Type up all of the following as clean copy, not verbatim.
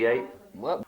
28. Well,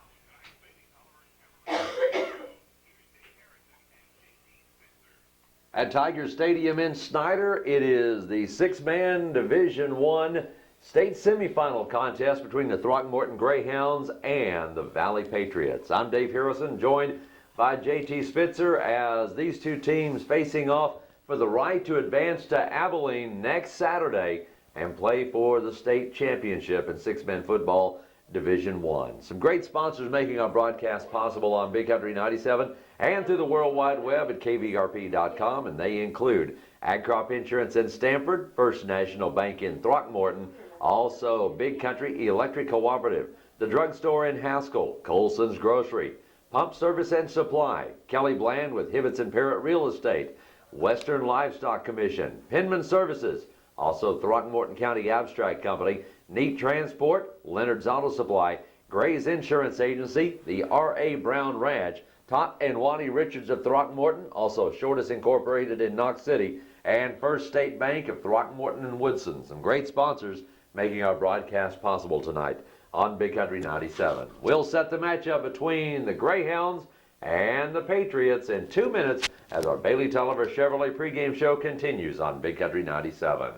At Tiger Stadium in Snyder, it is the six-man Division I state semifinal contest between the Throckmorton Greyhounds and the Valley Patriots. I'm Dave Harrison, joined by JT Spitzer as these two teams facing off for the right to advance to Abilene next Saturday and play for the state championship in six-man football Division I. Some great sponsors making our broadcast possible on Big Country 97 and through the World Wide Web at kvrp.com, and they include Ag Crop Insurance in Stamford, First National Bank in Throckmorton, also Big Country Electric Cooperative, the drugstore in Haskell, Colson's Grocery, Pump Service and Supply, Kelly Bland with Hibbets and Parrott Real Estate, Western Livestock Commission, Penman Services, also Throckmorton County Abstract Company, Neat Transport, Leonard's Auto Supply, Gray's Insurance Agency, the R.A. Brown Ranch, Tot and Waddy Richards of Throckmorton, also Shortest Incorporated in Knox City, and First State Bank of Throckmorton and Woodson. Some great sponsors making our broadcast possible tonight on Big Country 97. We'll set the matchup between the Greyhounds and the Patriots in 2 minutes as our Bailey Tulliver Chevrolet pregame show continues on Big Country 97.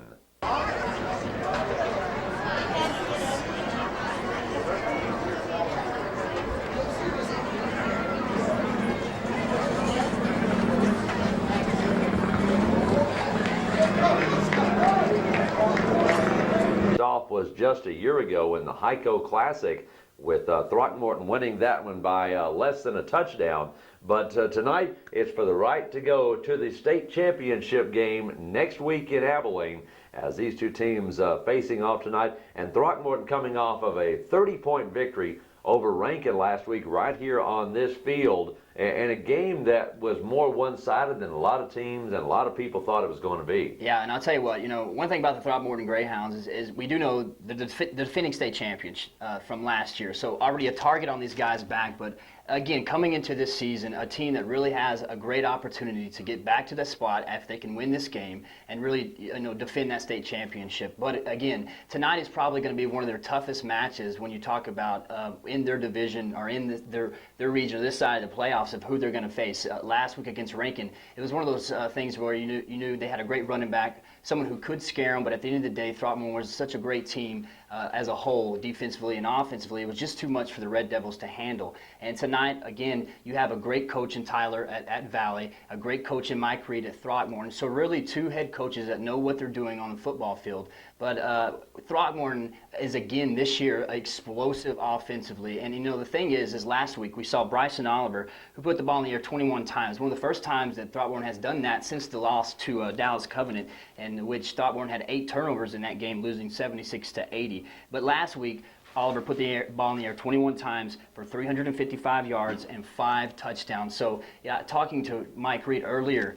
Off was just a year ago in the Heiko Classic, with Throckmorton winning that one by less than a touchdown. But tonight, it's for the right to go to the state championship game next week in Abilene, as these two teams facing off tonight. And Throckmorton coming off of a 30-point victory over Rankin last week right here on this field, and a game that was more one-sided than a lot of teams and a lot of people thought it was going to be. yeah, and I'll tell you what, one thing about the Throckmorton Greyhounds is we do know the defending state champions from last year, so already a target on these guys' back, but again, coming into this season, a team that really has a great opportunity to get back to the spot if they can win this game and really defend that state championship. But again, tonight is probably going to be one of their toughest matches when you talk about in their division or in their region, this side of the playoffs, of who they're going to face. Last week against Rankin, it was one of those things where you knew they had a great running back, someone who could scare them, but at the end of the day, Throckmorton was such a great team as a whole, defensively and offensively. It was just too much for the Red Devils to handle. And tonight, again, you have a great coach in Tyler at Valley, a great coach in Mike Reed at Throckmorton. So really two head coaches that know what they're doing on the football field. But Throckmorton is, again, this year, explosive offensively. And, the thing is last week we saw Bryson Oliver, who put the ball in the air 21 times. One of the first times that Throckmorton has done that since the loss to Dallas Covenant, in which Throckmorton had 8 turnovers in that game, losing 76-80. But last week, Oliver put the ball in the air 21 times for 355 yards and 5 touchdowns. So, yeah, talking to Mike Reed earlier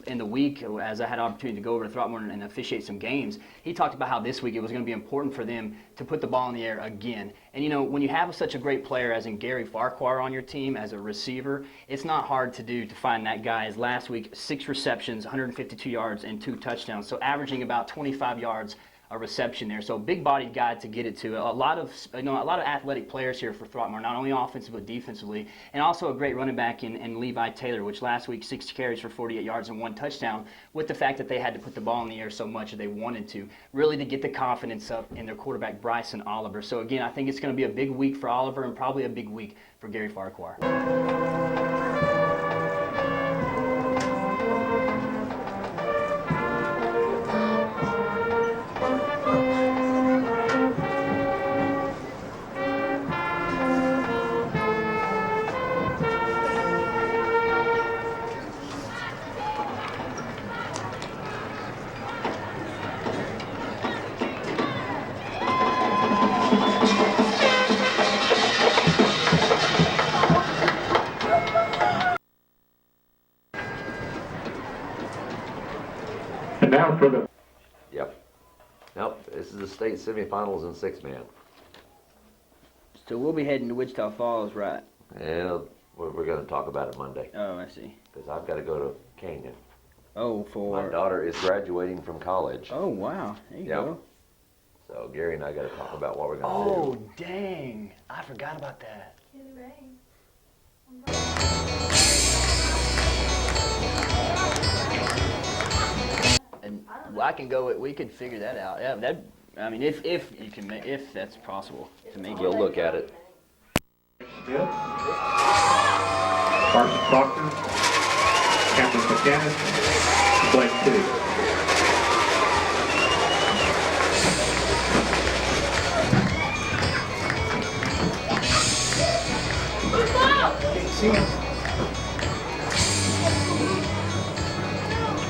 in the week, as I had an opportunity to go over to Throckmorton and officiate some games, he talked about how this week it was going to be important for them to put the ball in the air again. And, when you have such a great player as in Gary Farquhar on your team as a receiver, it's not hard to find that guy. As last week, 6 receptions, 152 yards, and 2 touchdowns. So averaging about 25 yards a reception there. So big-bodied guy to get it to. A lot of athletic players here for Throckmorton, not only offensively but defensively, and also a great running back in Levi Taylor, which last week 6 carries for 48 yards and 1 touchdown. With the fact that they had to put the ball in the air so much that they wanted to, really to get the confidence up in their quarterback Bryson Oliver. So again, I think it's going to be a big week for Oliver and probably a big week for Gary Farquhar. Now for the... Yep. Nope, this is the state semifinals in 6-man. So we'll be heading to Wichita Falls, right? Yeah, we're going to talk about it Monday. Oh, I see. Because I've got to go to Canyon. Oh, for... My daughter is graduating from college. Oh, wow. There you go. So Gary and I got to talk about what we're going to Oh, do. dang. I forgot about that. And I can go, we could figure that out. Yeah, that, I mean, if you can, if that's possible to make We'll it. look at it. Smith, Carson Proctor, Cameron McCann, Blake City.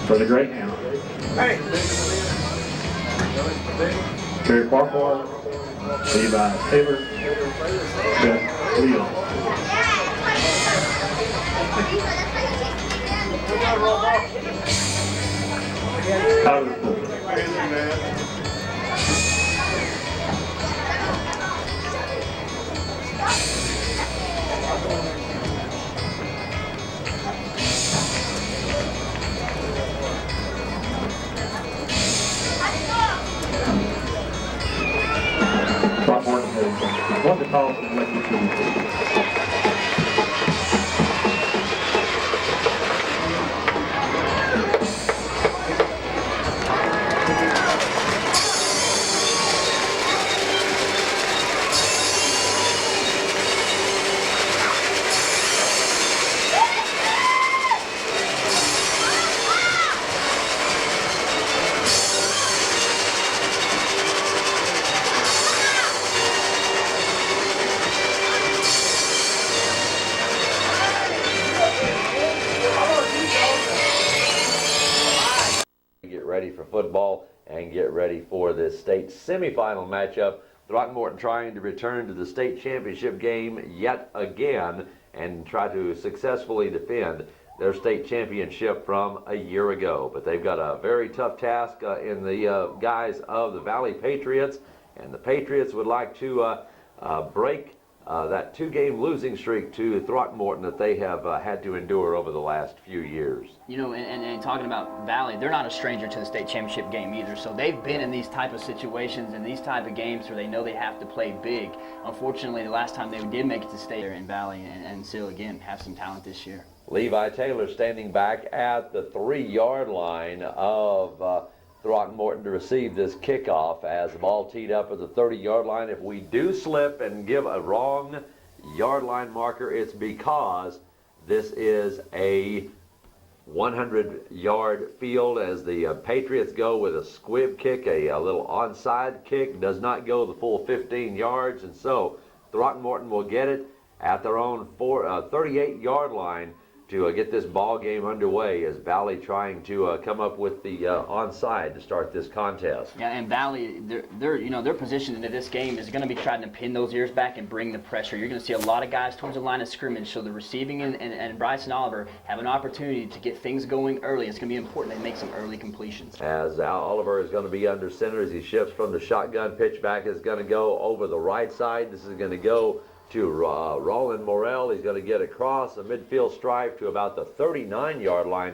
For the Greyhound. Terry Farquhar, Levi Taylor, Beth Leal. Tyler Poole. Throckmorton has won the toss and elected to receive. Get ready for football and get ready for this state semifinal matchup. Throckmorton trying to return to the state championship game yet again and try to successfully defend their state championship from a year ago. But they've got a very tough task in the guys of the Valley Patriots, and the Patriots would like to break that two-game losing streak to Throckmorton that they have had to endure over the last few years. You know, and talking about Valley, they're not a stranger to the state championship game either. So they've been in these type of situations and these type of games where they know they have to play big. Unfortunately, the last time they did make it to state in Valley, and still, again, have some talent this year. Levi Taylor standing back at the 3-yard line of Throckmorton to receive this kickoff as the ball teed up at the 30-yard line. If we do slip and give a wrong yard line marker, it's because this is a 100-yard field as the Patriots go with a squib kick, a little onside kick, does not go the full 15 yards, and so Throckmorton will get it at their own 38-yard line to get this ball game underway as Valley trying to come up with the onside to start this contest. Yeah, and Valley, their position into this game is going to be trying to pin those ears back and bring the pressure. You're going to see a lot of guys towards the line of scrimmage, so the receiving and Bryson Oliver have an opportunity to get things going early. It's going to be important they make some early completions. As Oliver is going to be under center as he shifts from the shotgun, pitch back is going to go over the right side. This is going to go to Roland Morrell. He's going to get across the midfield stripe to about the 39-yard line.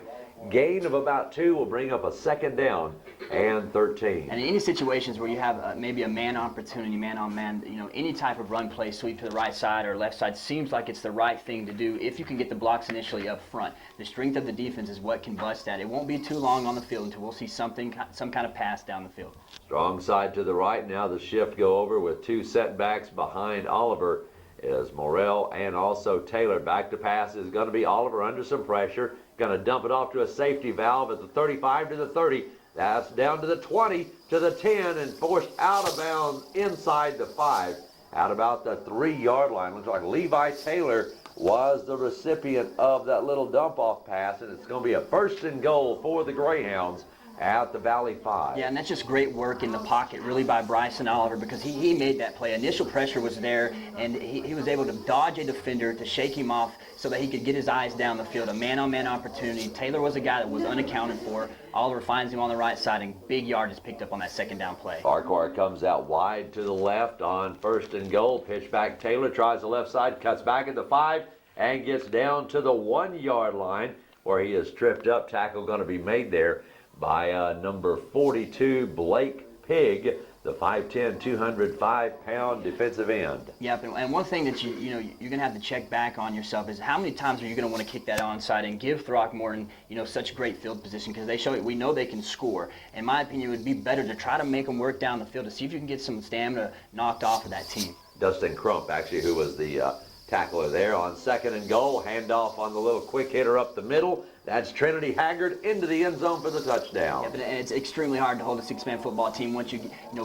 Gain of about 2 will bring up a second down and 13. And in any situations where you have maybe a man opportunity, man on man, any type of run play, sweep to the right side or left side seems like it's the right thing to do if you can get the blocks initially up front. The strength of the defense is what can bust that. It won't be too long on the field until we'll see some kind of pass down the field. Strong side to the right. Now the shift go over with 2 setbacks behind Oliver is Morrell and also Taylor. Back to pass is going to be Oliver under some pressure. Going to dump it off to a safety valve at the 35 to the 30. That's down to the 20 to the 10 and forced out of bounds inside the 5 at about the 3-yard line. Looks like Levi Taylor was the recipient of that little dump-off pass, and it's going to be a 1st and goal for the Greyhounds at the Valley 5. Yeah, and that's just great work in the pocket, really, by Bryson Oliver, because he made that play. Initial pressure was there, and he was able to dodge a defender to shake him off so that he could get his eyes down the field. A man-on-man opportunity. Taylor was a guy that was unaccounted for. Oliver finds him on the right side, and big yard is picked up on that 2nd down play. Farquhar comes out wide to the left on 1st and goal. Pitch back. Taylor tries the left side, cuts back at the 5, and gets down to the 1-yard line where he is tripped up. Tackle going to be made there by number 42, Blake Pigg. the 5'10", 205-pound defensive end. Yep, and one thing that you're going to have to check back on yourself is how many times are you going to want to kick that onside and give Throckmorton, such great field position, because we know they can score. In my opinion, it would be better to try to make them work down the field to see if you can get some stamina knocked off of that team. Dustin Crump, actually, who was the tackler there on 2nd and goal. Handoff on the little quick hitter up the middle. That's Trinity Haggard into the end zone for the touchdown. Yeah, but it's extremely hard to hold a six-man football team once you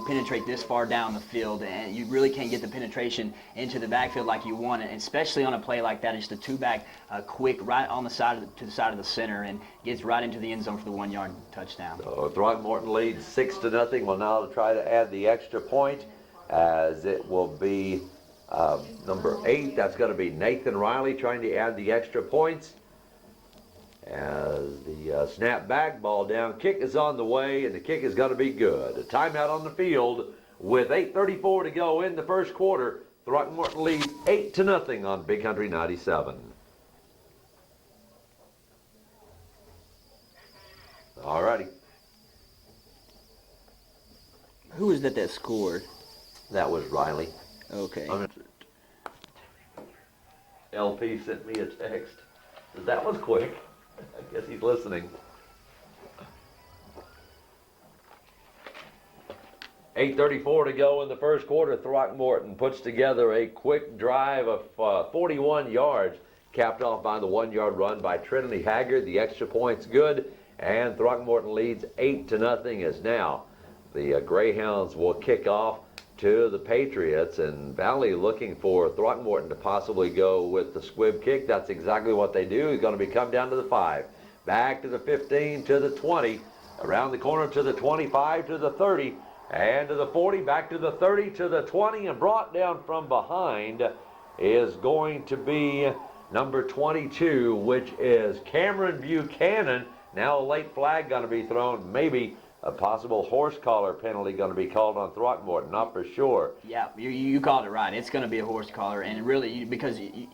penetrate this far down the field, and you really can't get the penetration into the backfield like you want it, especially on a play like that. It's just a two-back, quick, right on the side to the side of the center, and gets right into the end zone for the 1-yard touchdown. So Throckmorton leads 6-0. Will now try to add the extra point, as it will be number 8. That's going to be Nathan Riley trying to add the extra points. As the snap back, ball down, kick is on the way, and the kick is going to be good. A timeout on the field with 8:34 to go in the first quarter. Throckmorton leads 8-0 on Big Country 97. All righty. Who was that scored? That was Riley. Okay. LP sent me a text. That was quick. I guess he's listening. 8:34 to go in the first quarter. Throckmorton puts together a quick drive of 41 yards, capped off by the 1-yard run by Trinity Haggard. The extra point's good, and Throckmorton leads 8-0 as now the Greyhounds will kick off to the Patriots, and Valley looking for Throckmorton to possibly go with the squib kick. That's exactly what they do. He's going to be come down to the 5, back to the 15, to the 20, around the corner to the 25, to the 30, and to the 40, back to the 30, to the 20, and brought down from behind is going to be number 22, which is Cameron Buchanan. Now a late flag going to be thrown, maybe a possible horse collar penalty going to be called on Throckmorton, not for sure. Yeah, you called it right. It's going to be a horse collar, and really, because he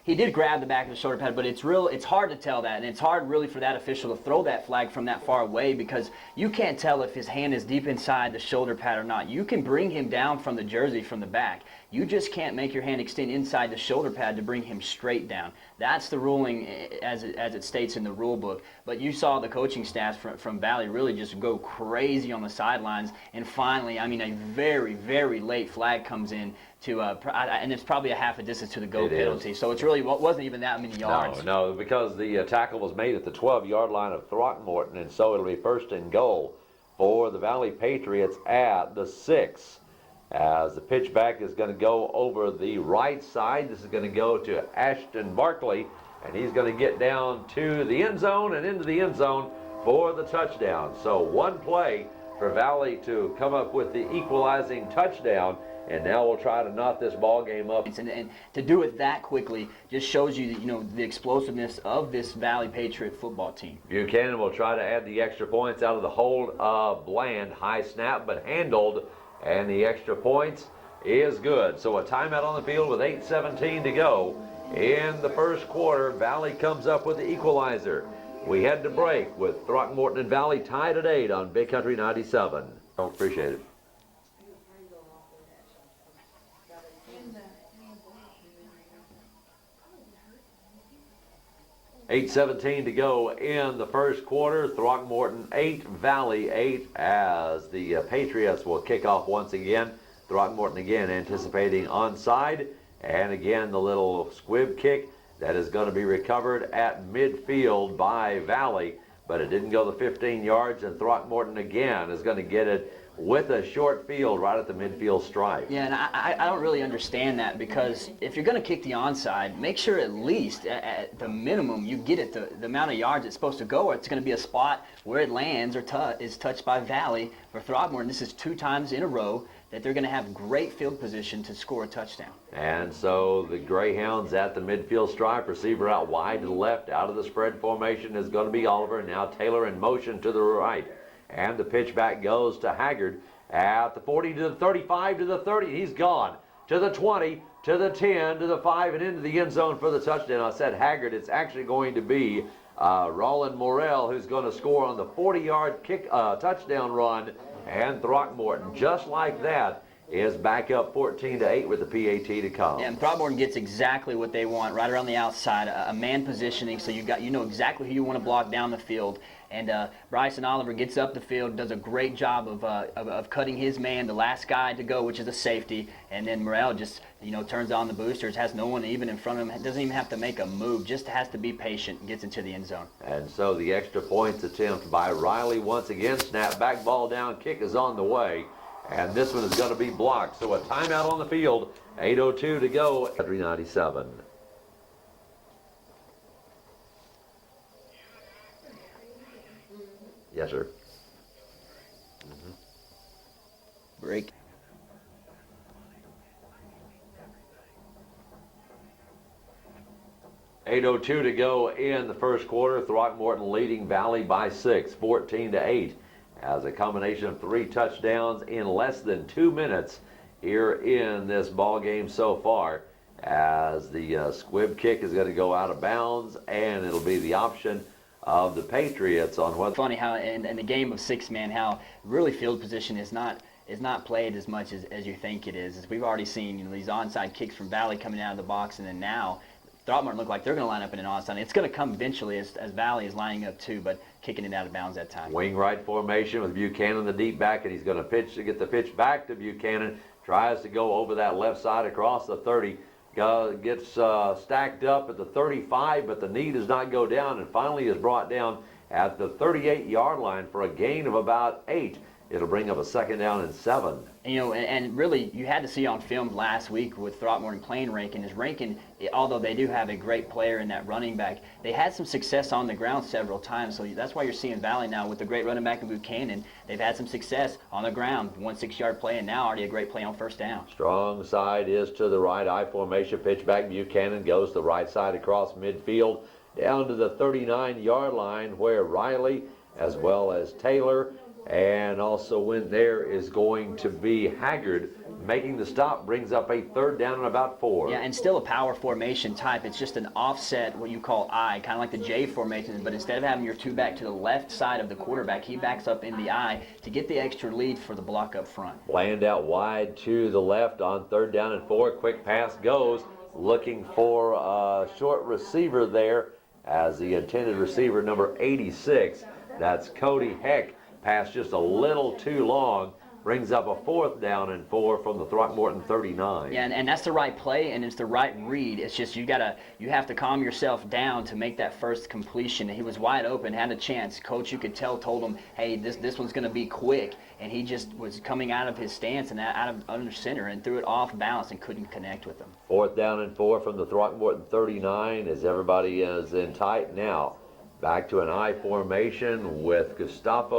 did grab the back of the shoulder pad, but it's hard to tell that, and it's hard really for that official to throw that flag from that far away, because you can't tell if his hand is deep inside the shoulder pad or not. You can bring him down from the jersey from the back. You just can't make your hand extend inside the shoulder pad to bring him straight down. That's the ruling as it states in the rule book. But you saw the coaching staff from Valley really just go crazy on the sidelines. And finally, a very, very late flag comes in and it's probably a half a distance to the go penalty. So it's really wasn't even that many yards. No, because the tackle was made at the 12-yard line of Throckmorton, and so it'll be 1st and goal for the Valley Patriots at the 6. As the pitch back is going to go over the right side. This is going to go to Ashton Barkley, and he's going to get down to the end zone and into the end zone for the touchdown. So one play for Valley to come up with the equalizing touchdown, and now we'll try to knot this ball game up. And to do it that quickly just shows you the explosiveness of this Valley Patriot football team. Buchanan will try to add the extra points out of the hold of Bland. High snap, but handled. And the extra points is good. So a timeout on the field with 8:17 to go in the first quarter. Valley comes up with the equalizer. We head to break with Throckmorton and Valley tied at 8 on Big Country 97. Appreciate it. $8:17 to go in the first quarter. Throckmorton 8, Valley 8, as the Patriots will kick off once again. Throckmorton again anticipating onside, and again the little squib kick that is going to be recovered at midfield by Valley, but it didn't go the 15 yards, and Throckmorton again is going to get it with a short field right at the midfield stripe. Yeah, and I don't really understand that, because if you're going to kick the onside, make sure at least at the minimum you get it the amount of yards it's supposed to go, or it's going to be a spot where it lands or is touched by Valley. For Throckmorton, this is 2 times in a row that they're going to have great field position to score a touchdown. And so the Greyhounds at the midfield stripe, receiver out wide to the left, out of the spread formation is going to be Oliver. Now Taylor in motion to the right. And the pitch back goes to Haggard at the 40 to the 35 to the 30. He's gone to the 20 to the 10 to the 5 and into the end zone for the touchdown. I said Haggard. It's actually going to be Roland Morrell who's going to score on the 40-yard kick touchdown run And Throckmorton, just like that, is back up 14-8 with the PAT to come. Yeah, and Throckmorton gets exactly what they want right around the outside, a man positioning, so you know exactly who you want to block down the field. And Bryson Oliver gets up the field, does a great job of cutting his man, the last guy to go, which is a safety. And then Morrell just turns on the boosters, has no one even in front of him, doesn't even have to make a move, just has to be patient and gets into the end zone. And so the extra points attempt by Riley once again. Snap back, ball down, kick is on the way. And this one is going to be blocked. So a timeout on the field. 8:02 to go. 397. Yes, sir. Break. .802 to go in the first quarter. Throckmorton leading Valley by 6, 14-8. As a combination of 3 touchdowns in less than 2 minutes here in this ball game so far, as the squib kick is going to go out of bounds, and it'll be the option of the Patriots on what. Funny how in the game of 6-man, how really field position is not played as much as you think it is. As we've already seen, these onside kicks from Valley coming out of the box, and then now Throckmorton look like they're going to line up in an onside. It's going to come eventually as Valley is lining up too, but kicking it out of bounds that time. Wing right formation with Buchanan the deep back, and he's going to pitch to get the pitch back to Buchanan. Tries to go over that left side across the 30. Gets stacked up at the 35, but the knee does not go down, and finally is brought down at the 38-yard line for a gain of about 8. It'll bring up a 2nd down and 7. And really, you had to see on film last week with Throckmorton playing Rankin. Although they do have a great player in that running back, they had some success on the ground several times. So that's why you're seeing Valley now with the great running back in Buchanan. They've had some success on the ground, 1 6-yard play, and now already a great play on 1st down. Strong side is to the right, I formation, pitch back. Buchanan goes the right side across midfield down to the 39-yard line, where Riley as well as Taylor and also when there is going to be Haggard making the stop, brings up a 3rd down and about 4. Yeah, and still a power formation type. It's just an offset, what you call I, kind of like the J formation, but instead of having your 2 back to the left side of the quarterback, he backs up in the I to get the extra lead for the block up front. Bland out wide to the left on 3rd down and 4. Quick pass goes, looking for a short receiver there as the intended receiver, number 86. That's Cody Heck. Pass just a little too long, brings up a 4th down and 4 from the Throckmorton 39. Yeah, and that's the right play, and it's the right read. It's just you have to calm yourself down to make that first completion. He was wide open, had a chance. Coach, you could tell, told him, hey, this one's going to be quick, and he just was coming out of his stance and out of under center and threw it off balance and couldn't connect with them. 4th down and 4 from the Throckmorton 39 as everybody is in tight now. Back to an I formation with Gustav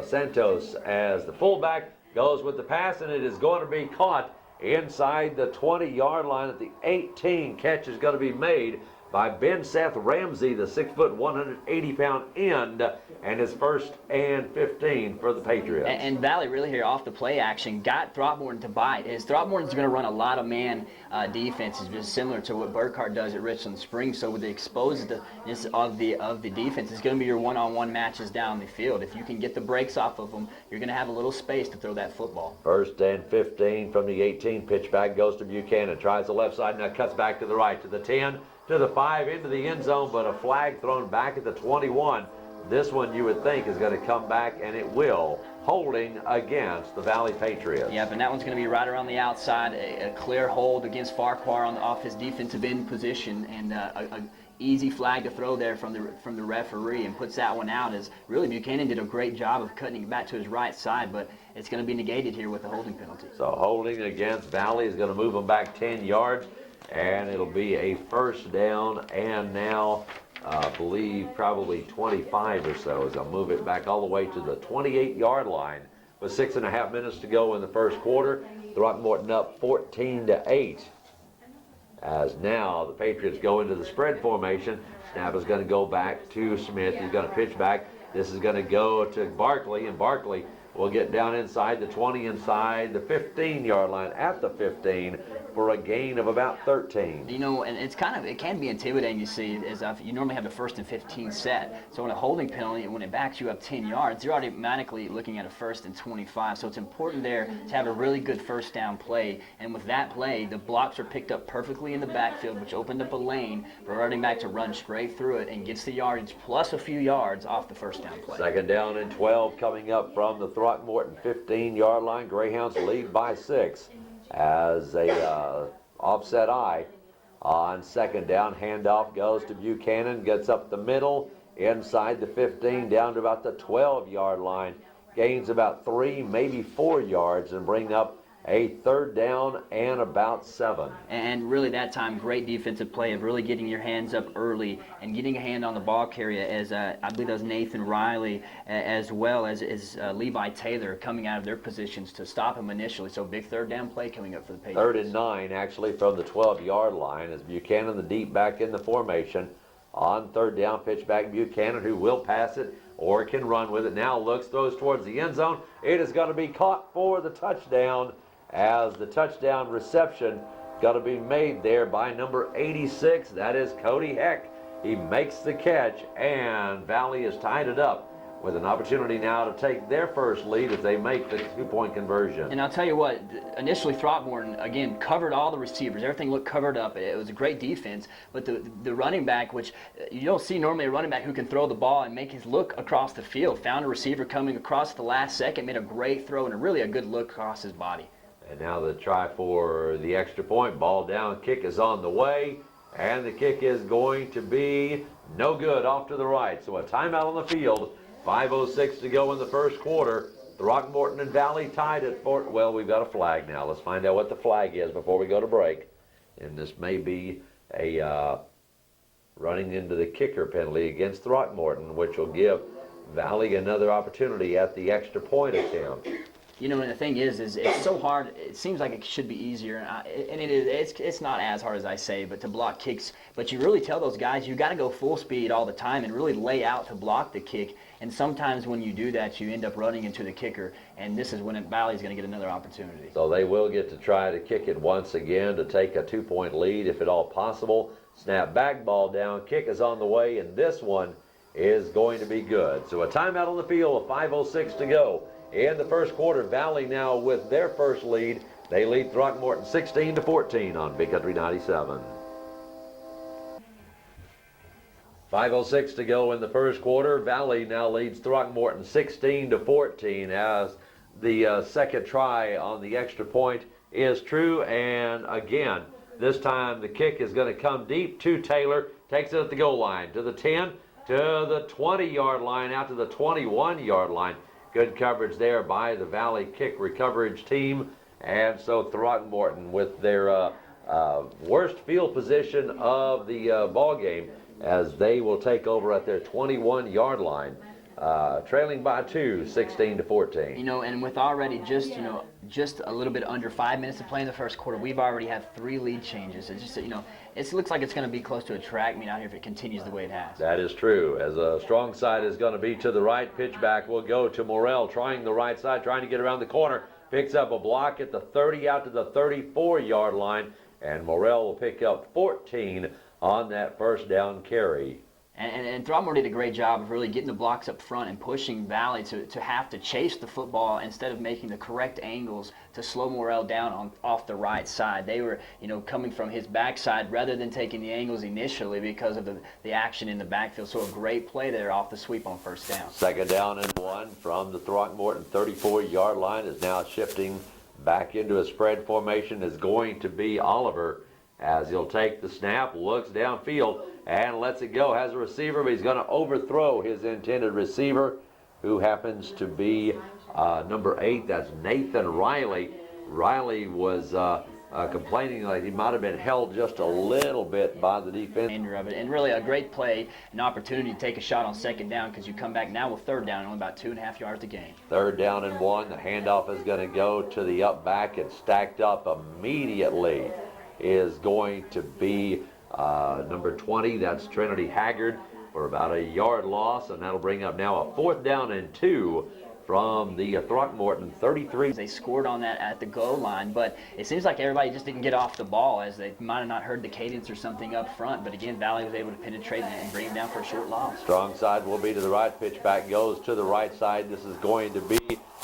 Santos as the fullback, goes with the pass, and it is going to be caught inside the 20-yard line at the 18. Catch is going to be made by Ben Seth Ramsey, the 6-foot, 180-pound end, and his 1st and 15 for the Patriots. And Valley really here off the play action got Throckmorton to bite. As Throckmorton's going to run a lot of man defenses, just similar to what Burkhardt does at Richland Springs. So with the exposedness of the defense, it's going to be your one-on-one matches down the field. If you can get the breaks off of them, you're going to have a little space to throw that football. 1st and 15 from the 18. Pitch back goes to Buchanan. Tries the left side, now cuts back to the right to the 10. To the 5, into the end zone, but a flag thrown back at the 21. This one you would think is going to come back, and it will, holding against the Valley Patriots. Yep, and that one's going to be right around the outside, a clear hold against Farquhar off his defensive end position, and a easy flag to throw there from the referee, and puts that one out. As really Buchanan did a great job of cutting it back to his right side, but it's going to be negated here with the holding penalty. So holding against Valley is going to move them back 10 yards. And it'll be a 1st down, and now I believe probably 25 or so as they'll move it back all the way to the 28-yard line with 6.5 minutes to go in the first quarter. Throckmorton up 14-8. As now the Patriots go into the spread formation. Snap is going to go back to Smith. He's going to pitch back. This is going to go to Barkley, and Barkley will get down inside the 20, inside the 15-yard line at the 15 for a gain of about 13. You know, and it can be intimidating, you see, as you normally have the 1st and 15 set. So in a holding penalty, when it backs you up 10 yards, you're automatically looking at a 1st and 25. So it's important there to have a really good first down play. And with that play, the blocks are picked up perfectly in the backfield, which opened up a lane for a running back to run straight through it and gets the yardage plus a few yards off the first down play. 2nd down and 12 coming up from the Throckmorton 15-yard line. Greyhounds lead by 6 as a offset eye on 2nd down. Handoff goes to Buchanan, gets up the middle inside the 15 down to about the 12-yard line, gains about 3, maybe 4 yards, and bring up a 3rd down and about 7. And really that time, great defensive play of really getting your hands up early and getting a hand on the ball carrier as I believe that was Nathan Riley as well as Levi Taylor coming out of their positions to stop him initially. So big 3rd down play coming up for the Patriots. 3rd and 9 actually from the 12-yard line as Buchanan, the deep back in the formation. On 3rd down, pitch back Buchanan, who will pass it or can run with it. Now looks, throws towards the end zone. It is going to be caught for the touchdown, as the touchdown reception got to be made there by number 86. That is Cody Heck. He makes the catch, and Valley has tied it up with an opportunity now to take their first lead if they make the 2-point conversion. And I'll tell you what, initially Throckmorton, again, covered all the receivers. Everything looked covered up. It was a great defense, but the running back, which you don't see normally a running back who can throw the ball and make his look across the field, found a receiver coming across the last second, made a great throw and a really a good look across his body. And now the try for the extra point. Ball down, kick is on the way, and the kick is going to be no good, off to the right. So a timeout on the field, 5:06 to go in the first quarter. Throckmorton and Valley tied at Fort. Well, we've got a flag now. Let's find out what the flag is before we go to break. And this may be a running into the kicker penalty against Throckmorton, which will give Valley another opportunity at the extra point attempt. You know, and the thing is it's so hard. It seems like it should be easier, and it is. It's not as hard as I say, but to block kicks. But you really tell those guys you got to go full speed all the time and really lay out to block the kick. And sometimes when you do that, you end up running into the kicker, and this is when Valley's going to get another opportunity. So they will get to try to kick it once again to take a 2-point lead, if at all possible. Snap back, ball down, kick is on the way, and this one is going to be good. So a timeout on the field, with 5:06 to go. In the first quarter, Valley now with their first lead. They lead Throckmorton 16-14 on Big Country 97. 5:06 to go in the first quarter. Valley now leads Throckmorton 16-14 as the second try on the extra point is true. And again, this time the kick is going to come deep to Taylor. Takes it at the goal line, to the 10, to the 20-yard line, out to the 21-yard line. Good coverage there by the Valley kick recoverage team. And so Throckmorton with their worst field position of the ball game, as they will take over at their 21-yard line, trailing by 2, 16-14. You know, and with already just a little bit under 5 minutes to play in the first quarter, we've already had 3 lead changes. It's just, it looks like it's going to be close to a track meet out here if it continues the way it has. That is true. As a strong side is going to be to the right, pitch back will go to Morrell, trying the right side, trying to get around the corner. Picks up a block at the 30, out to the 34-yard line, and Morrell will pick up 14 on that first down carry. And Throckmorton did a great job of really getting the blocks up front and pushing Valley to have to chase the football instead of making the correct angles to slow Morrell down off the right side. They were, coming from his backside rather than taking the angles initially because of the action in the backfield. So a great play there off the sweep on first down. 2nd down and 1 from the Throckmorton 34-yard line is now shifting back into a spread formation is going to be Oliver, as he'll take the snap, looks downfield, and lets it go. Has a receiver, but he's going to overthrow his intended receiver, who happens to be number 8. That's Nathan Riley. Riley was complaining that he might have been held just a little bit by the defense. And really a great play, an opportunity to take a shot on 2nd down, because you come back now with 3rd down and only about 2.5 yards to gain. 3rd down and 1. The handoff is going to go to the up back, and stacked up immediately is going to be number 20. That's Trinity Haggard for about a yard loss, and that'll bring up now a 4th down and 2 from the Throckmorton 33. They scored on that at the goal line, but it seems like everybody just didn't get off the ball, as they might have not heard the cadence or something up front. But again, Valley was able to penetrate and bring him down for a short loss. Strong side will be to the right. Pitch back goes to the right side. This is going to be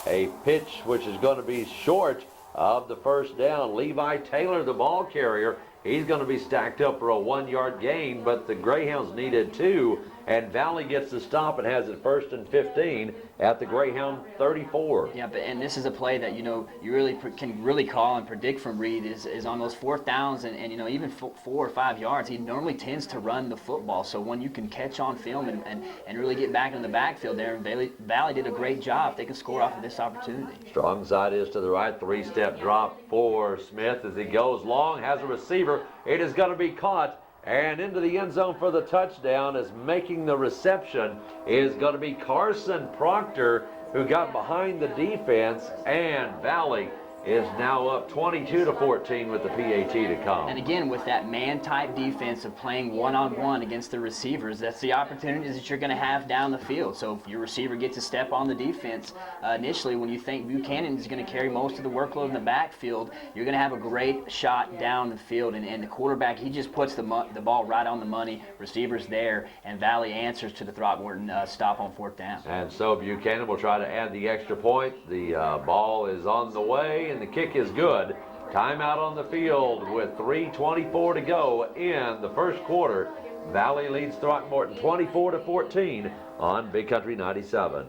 a pitch which is going to be short of the first down. Levi Taylor, the ball carrier, he's going to be stacked up for a 1-yard gain, but the Greyhounds needed 2, and Valley gets the stop and has it 1st and 15 at the Greyhound 34. Yeah, and this is a play that, you know, you really can really call and predict from Reed is on those 4th downs and you know, even 4 or 5 yards, he normally tends to run the football. So when you can catch on film and really get back in the backfield there, and Valley did a great job. They can score off of this opportunity. Strong side is to the right. 3-step drop for Smith as he goes long, has a receiver. It is going to be caught and into the end zone for the touchdown, as making the reception is going to be Carson Proctor, who got behind the defense, and Valley is now up 22-14 with the PAT to come. And again, with that man-type defense of playing one-on-one against the receivers, that's the opportunities that you're going to have down the field. So if your receiver gets a step on the defense, initially when you think Buchanan is going to carry most of the workload in the backfield, you're going to have a great shot down the field. And the quarterback, he just puts the ball right on the money. Receivers there, and Valley answers to the Throckmorton stop on 4th down. And so Buchanan will try to add the extra point. The ball is on the way, and the kick is good. Timeout on the field with 3:24 to go in the first quarter. Valley leads Throckmorton 24-14 on Big Country 97.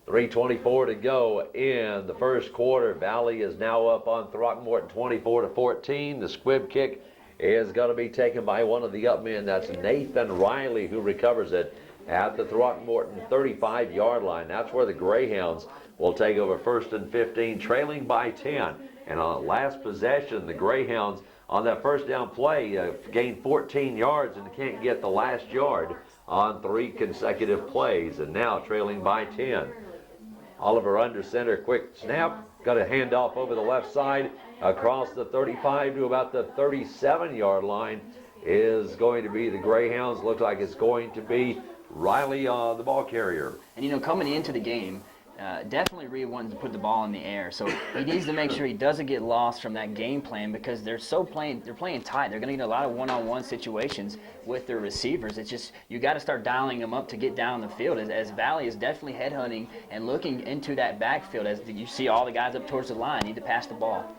3:24 to go in the first quarter. Valley is now up on Throckmorton 24-14. The squib kick is going to be taken by one of the up men. That's Nathan Riley, who recovers it at the Throckmorton 35-yard line. That's where the Greyhounds will take over 1st and 15, trailing by 10. And on the last possession, the Greyhounds on that first down play gained 14 yards and can't get the last yard on 3 consecutive plays, and now trailing by 10. Oliver under center, quick snap, got a handoff over the left side across the 35 to about the 37-yard line is going to be the Greyhounds. Looks like it's going to be Riley, the ball carrier. And you know, coming into the game, definitely Reed wanted to put the ball in the air, so he needs to make sure he doesn't get lost from that game plan, because they're playing tight. They're going to get a lot of one-on-one situations with their receivers. It's just, you got to start dialing them up to get down the field, as Valley is definitely headhunting and looking into that backfield. As you see all the guys up towards the line need to pass the ball.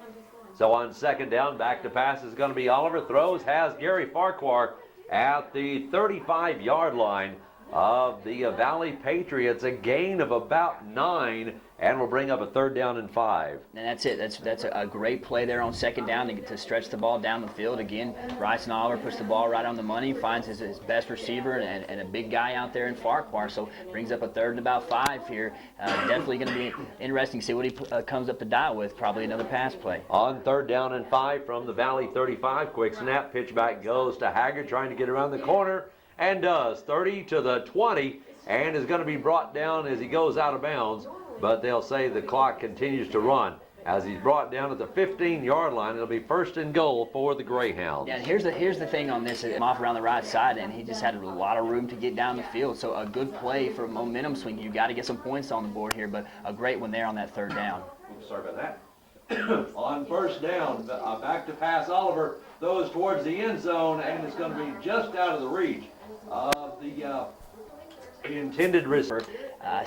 So on 2nd down, back to pass is going to be Oliver. Throws, has Gary Farquhar at the 35-yard line of the Valley Patriots. A gain of about 9, and will bring up a 3rd down and 5. And that's it. That's a great play there on 2nd down to stretch the ball down the field. Again, Bryson Oliver puts the ball right on the money, finds his best receiver and a big guy out there in Farquhar, so brings up a 3rd and about 5 here. Definitely going to be interesting to see what he comes up to dial with. Probably another pass play. On 3rd down and 5 from the Valley 35, quick snap, pitch back goes to Haggard, trying to get around the corner, and does. 30 to the 20, and is going to be brought down as he goes out of bounds, but they'll say the clock continues to run as he's brought down at the 15-yard line. It'll be 1st and goal for the Greyhounds. Yeah, and here's the thing on this. I'm off around the right side, and he just had a lot of room to get down the field, so a good play for a momentum swing. You got to get some points on the board here, but a great one there on that 3rd down. Sorry about that. On 1st down, back to pass. Oliver throws towards the end zone, and it's going to be just out of the reach of the intended receiver.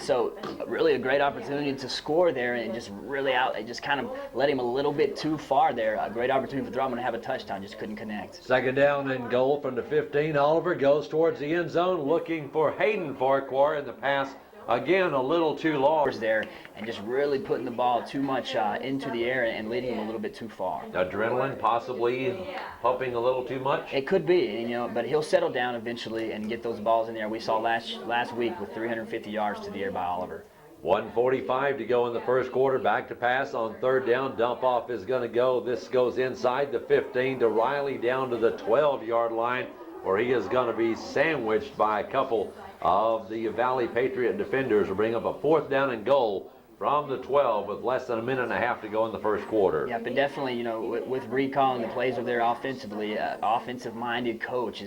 So really a great opportunity to score there, and just really they just kind of let him a little bit too far there. A great opportunity for Throckmorton to have a touchdown, just couldn't connect. 2nd down and goal from the 15. Oliver goes towards the end zone looking for Hayden Farquhar, in the pass again a little too long there, and just really putting the ball too much into the air and leading him a little bit too far. Adrenaline possibly pumping a little too much. It could be, you know, but he'll settle down eventually and get those balls in there. We saw last week with 350 yards to the air by Oliver. 1:45 to go in the first quarter. Back to pass on 3rd down. Dump off is going to go. This goes inside the 15 to Riley down to the 12-yard line, where he is going to be sandwiched by a couple of the Valley Patriot defenders. Will bring up a 4th down and goal from the 12 with less than a minute and a half to go in the first quarter. Yeah, but definitely, with recalling the plays over there offensively, offensive-minded coach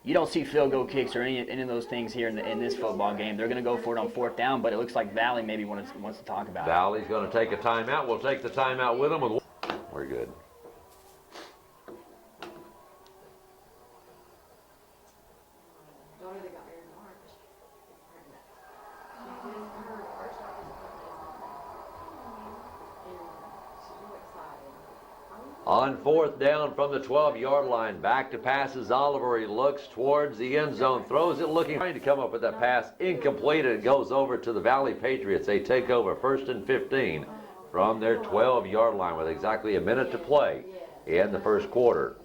you don't see field goal kicks or any of those things here in this football game. They're going to go for it on fourth down, but it looks like Valley maybe wants to talk about it. Valley's going to take a timeout. We'll take the timeout with them. We're good. On fourth down from the 12-yard line, back to passes Oliver. He looks towards the end zone, throws it, trying to come up with that pass, incomplete, and it goes over to the Valley Patriots. They take over 1st and 15 from their 12-yard line with exactly a minute to play in the first quarter.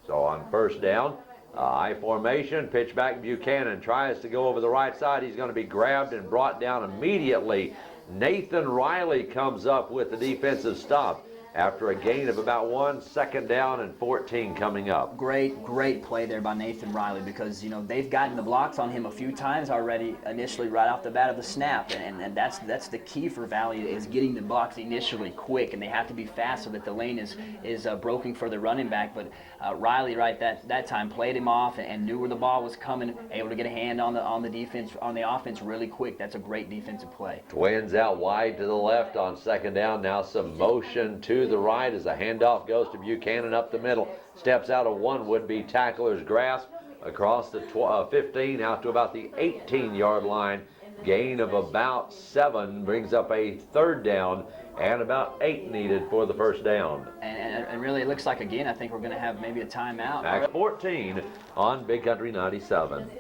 So on first down, I formation, pitch back. Buchanan tries to go over the right side. He's going to be grabbed and brought down immediately. Nathan Riley comes up with the defensive stop after a gain of about 1, 2nd down and 14 coming up. Great play there by Nathan Riley, because they've gotten the blocks on him a few times already initially right off the bat of the snap, and that's the key for Valley, is getting the blocks initially quick, and they have to be fast so that the lane is broken for the running back. But Riley that time played him off and knew where the ball was coming, able to get a hand on the offense really quick. That's a great defensive play. Twins out wide to the left on 2nd down. Now some motion to the right as a handoff goes to Buchanan up the middle. Steps out of one would-be tackler's grasp across the 15 out to about the 18-yard line. Gain of about 7 brings up a 3rd down and about 8 needed for the first down. And really, it looks like, again, I think we're going to have maybe a timeout. Back 14 on Big Country 97.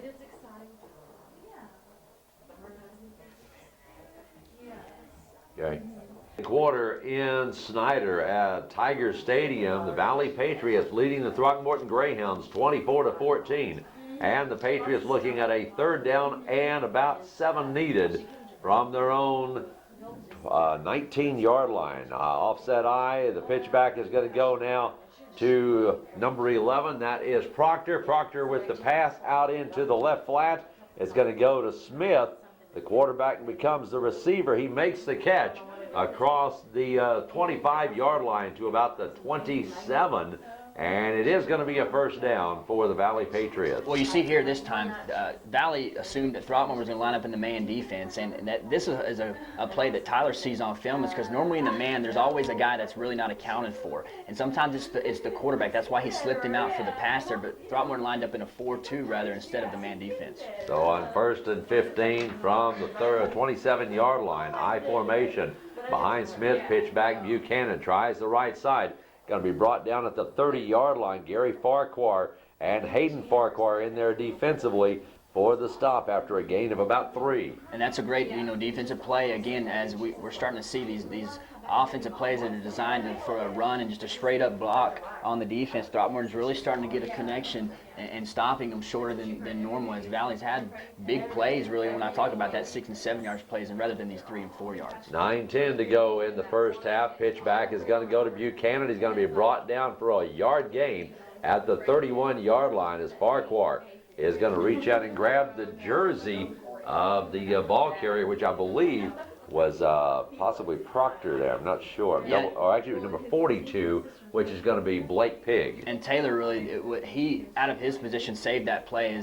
Okay. Quarter in Snyder at Tiger Stadium. The Valley Patriots leading the Throckmorton Greyhounds 24-14. And the Patriots looking at a 3rd down and about 7 needed from their own 19-yard line. Offset I, the pitchback is going to go now to number 11. That is Proctor. Proctor with the pass out into the left flat. It's going to go to Smith. The quarterback becomes the receiver. He makes the catch across the 25-yard line to about the 27, and it is going to be a 1st down for the Valley Patriots. Well, you see here this time, Valley assumed that Throckmorton was going to line up in the man defense, and that this is a play that Tyler sees on film, is because normally in the man there's always a guy that's really not accounted for, and sometimes it's the quarterback. That's why he slipped him out for the pass there, but Throckmorton lined up in a 4-2 rather instead of the man defense. So on 1st and 15 from the 27-yard line, I formation. Behind Smith, pitch back. Buchanan tries the right side. Going to be brought down at the 30-yard line. Gary Farquhar and Hayden Farquhar in there defensively for the stop after a gain of about 3. And that's a great, defensive play. Again, as we're starting to see these offensive plays that are designed for a run and just a straight-up block on the defense. Throckmorton's really starting to get a connection and stopping them shorter than normal, as Valley's had big plays, really, when I talk about that 6 and 7 yards plays, and rather than these 3 and 4 yards. 9:10 to go in the first half. Pitch back is going to go to Buchanan. He's going to be brought down for a yard gain at the 31-yard line as Farquhar is going to reach out and grab the jersey of the ball carrier, which I believe was possibly Proctor there. I'm not sure. Yeah. Or actually it was number 42, which is going to be Blake Pigg. And Taylor really, he out of his position saved that play.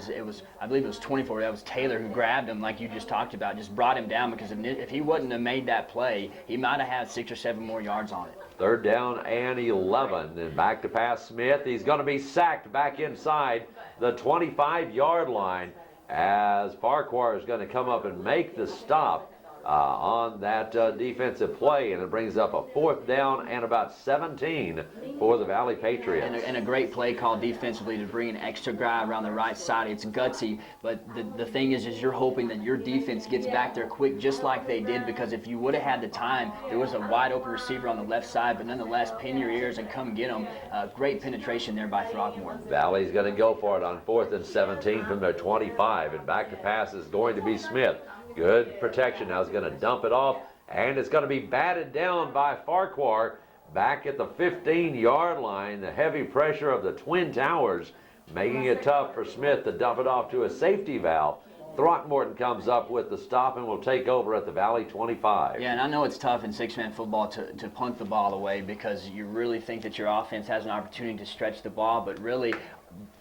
I believe it was 24. That was Taylor who grabbed him, like you just talked about, just brought him down, because if he wouldn't have made that play, he might have had 6 or 7 more yards on it. 3rd down and 11. Then back to pass Smith. He's going to be sacked back inside the 25-yard line as Farquhar is going to come up and make the stop on that defensive play, and it brings up a 4th down and about 17 for the Valley Patriots. And a great play called defensively to bring an extra guy around the right side. It's gutsy, but the thing is you're hoping that your defense gets back there quick, just like they did, because if you would have had the time, there was a wide open receiver on the left side, but nonetheless, pin your ears and come get them. Great penetration there by Throckmorton. Valley's going to go for it on 4th and 17 from their 25, and back to pass is going to be Smith. Good protection. Now he's going to dump it off, and it's going to be batted down by Farquhar back at the 15-yard line. The heavy pressure of the Twin Towers making it tough for Smith to dump it off to a safety valve Throckmorton comes up with the stop and will take over at the Valley 25. Yeah, and I know it's tough in six-man football to punt the ball away because you really think that your offense has an opportunity to stretch the ball, but really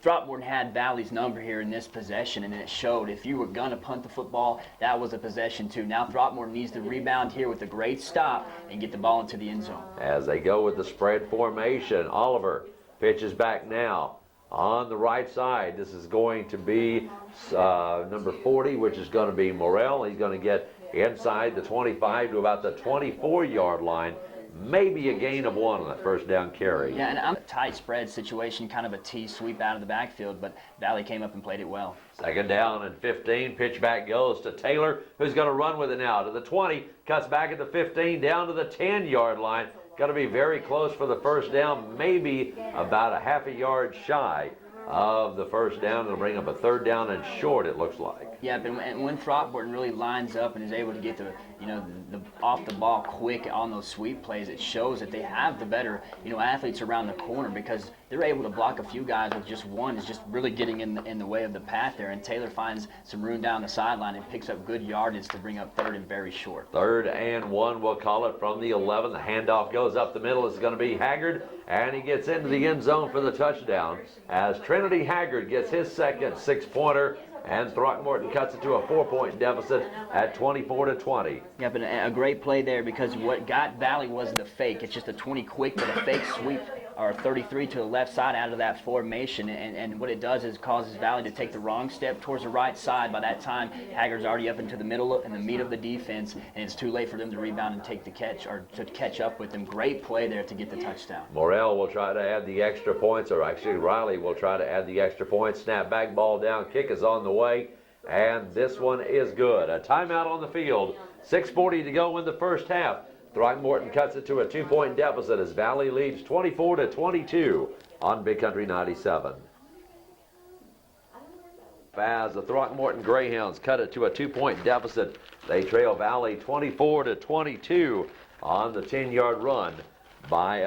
Throckmorton had Valley's number here in this possession, and it showed. If you were going to punt the football, that was a possession too. Now Throckmorton needs to rebound here with a great stop and get the ball into the end zone. As they go with the spread formation, Oliver pitches back now on the right side. This is going to be number 40, which is going to be Morrell. He's going to get inside the 25 to about the 24-yard line. Maybe a gain of 1 on that first down carry. Yeah, and I'm a tight spread situation, kind of a T sweep out of the backfield, but Valley came up and played it well. Second down and 15. Pitch back goes to Taylor, who's going to run with it now to the 20. Cuts back at the 15, down to the 10-yard line. Got to be very close for the first down, maybe about a half a yard shy of the first down. It'll bring up a third down and short, it looks like. Yeah, but when Throckmorton really lines up and is able to get the off the ball quick on those sweep plays, it shows that they have the better athletes around the corner because they're able to block a few guys with just one. Is just really getting in the way of the path there, and Taylor finds some room down the sideline and picks up good yardage to bring up third and very short. 3rd and 1, we'll call it from the 11. The handoff goes up the middle. It's going to be Haggard, and he gets into the end zone for the touchdown as Trinity Haggard gets his second 6-pointer. And Throckmorton cuts it to a 4-point deficit at 24-20. Yep, and a great play there because what got Valley was the fake. It's just a 20 quick, but a fake sweep or 33 to the left side out of that formation. And what it does is causes Valley to take the wrong step towards the right side. By that time, Haggard's already up into the middle and the meat of the defense, and it's too late for them to rebound and take the catch or to catch up with them. Great play there to get the touchdown. Morrell will try to add the extra points, or actually Riley will try to add the extra points. Snap back, ball down, kick is on the way, and this one is good. A timeout on the field. 6:40 to go in the first half. Throckmorton cuts it to a 2-point deficit as Valley leads 24-22 on Big Country 97. As the Throckmorton Greyhounds cut it to a 2-point deficit, they trail Valley 24-22 on the 10-yard run by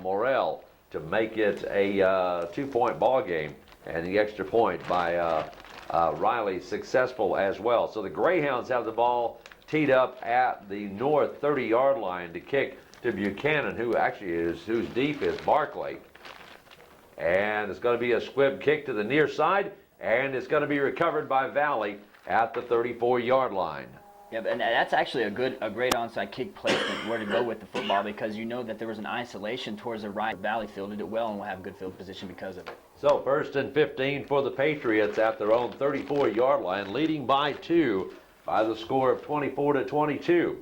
Morrell to make it a 2-point ball game, and the extra point by Riley successful as well. So the Greyhounds have the ball teed up at the north 30-yard line to kick to Buchanan, whose deep is Barkley. And it's going to be a squib kick to the near side, and it's going to be recovered by Valley at the 34-yard line. Yeah, and that's actually a great onside kick placement where to go with the football because you know that there was an isolation towards the right. Valley fielded it well and will have good field position because of it. So 1st and 15 for the Patriots at their own 34-yard line, leading by 2 by the score of 24-22.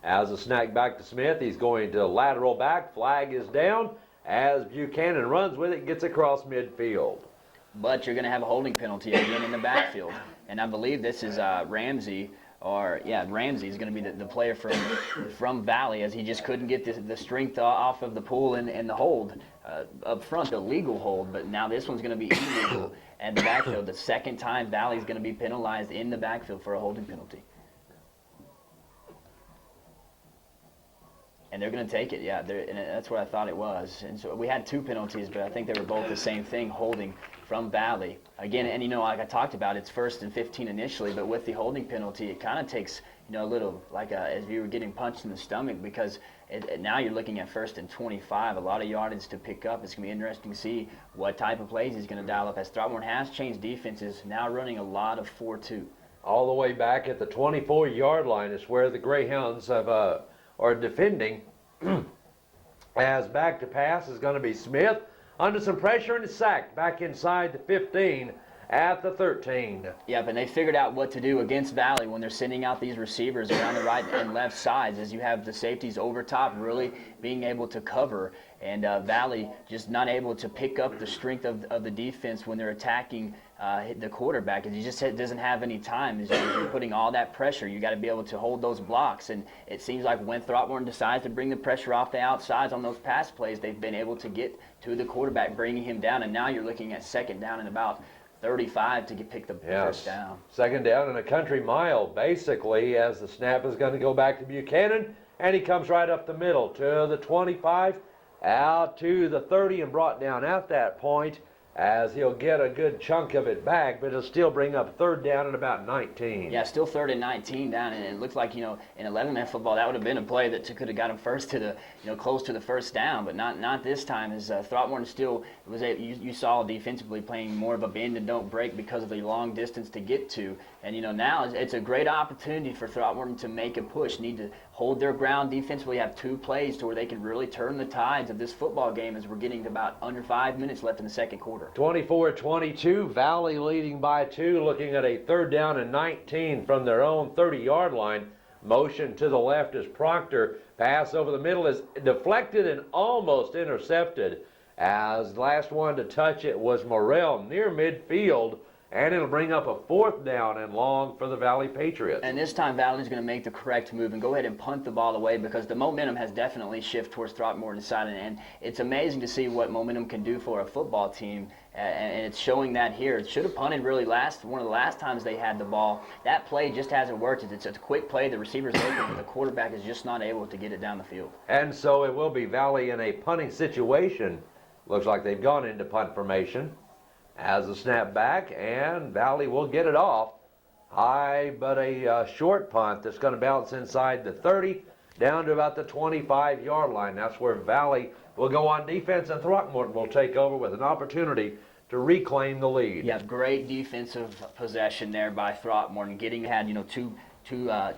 As a snack back to Smith, he's going to lateral back. Flag is down as Buchanan runs with it, gets across midfield. But you're going to have a holding penalty again in the backfield. And I believe this is Ramsey, Ramsey is going to be the player from Valley, as he just couldn't get the strength off of the pull and the hold up front, the legal hold. But now this one's going to be illegal at the backfield. The second time Valley's going to be penalized in the backfield for a holding penalty. And they're going to take it, and that's what I thought it was. And so we had 2 penalties, but I think they were both the same thing, holding from Valley. Again, and like I talked about, it's 1st and 15 initially, but with the holding penalty, it kind of takes, a little, as if you were getting punched in the stomach because now you're looking at 1st and 25, a lot of yardage to pick up. It's going to be interesting to see what type of plays he's going to dial up as Throckmorton has changed defenses, now running a lot of 4-2. All the way back at the 24-yard line is where the Greyhounds are defending. As back to pass is going to be Smith under some pressure and is sacked back inside the 15 at the 13. Yep, and they figured out what to do against Valley when they're sending out these receivers around the right and left sides, as you have the safeties over top really being able to cover, and Valley just not able to pick up the strength of the defense when they're attacking the quarterback, and he just doesn't have any time. As you're putting all that pressure, you got to be able to hold those blocks, and it seems like when Throckmorton decides to bring the pressure off the outsides on those pass plays, they've been able to get to the quarterback, bringing him down, and now you're looking at 2nd down and about 35 to pick the first down. 2nd down and a country mile, basically, as the snap is going to go back to Buchanan, and he comes right up the middle to the 25, out to the 30, and brought down at that point as he'll get a good chunk of it back, but it'll still bring up third down at about 19. Yeah, still 3rd and 19 down, and it looks like, in 11-man football that would have been a play that could have got him first to the, close to the first down, but not this time. As Throckmorton still was you saw defensively playing more of a bend and don't break because of the long distance to get to, and now it's a great opportunity for Throckmorton to make a push. Need to hold their ground defensively, have 2 plays to where they can really turn the tides of this football game as we're getting to about under 5 minutes left in the second quarter. 24-22, Valley leading by 2, looking at a 3rd down and 19 from their own 30-yard line. Motion to the left as Proctor. Pass over the middle is deflected and almost intercepted, as the last one to touch it was Morrell near midfield, and it'll bring up a 4th down and long for the Valley Patriots. And this time Valley's going to make the correct move and go ahead and punt the ball away, because the momentum has definitely shifted towards Throckmorton's side, and it's amazing to see what momentum can do for a football team, and it's showing that here. It should have punted really one of the last times they had the ball. That play just hasn't worked. It's a quick play. The receiver's open, but the quarterback is just not able to get it down the field. And so it will be Valley in a punting situation. Looks like they've gone into punt formation. As a snap back, and Valley will get it off. High, but a short punt that's going to bounce inside the 30, down to about the 25-yard line. That's where Valley will go on defense, and Throckmorton will take over with an opportunity to reclaim the lead. Yeah, great defensive possession there by Throckmorton. Had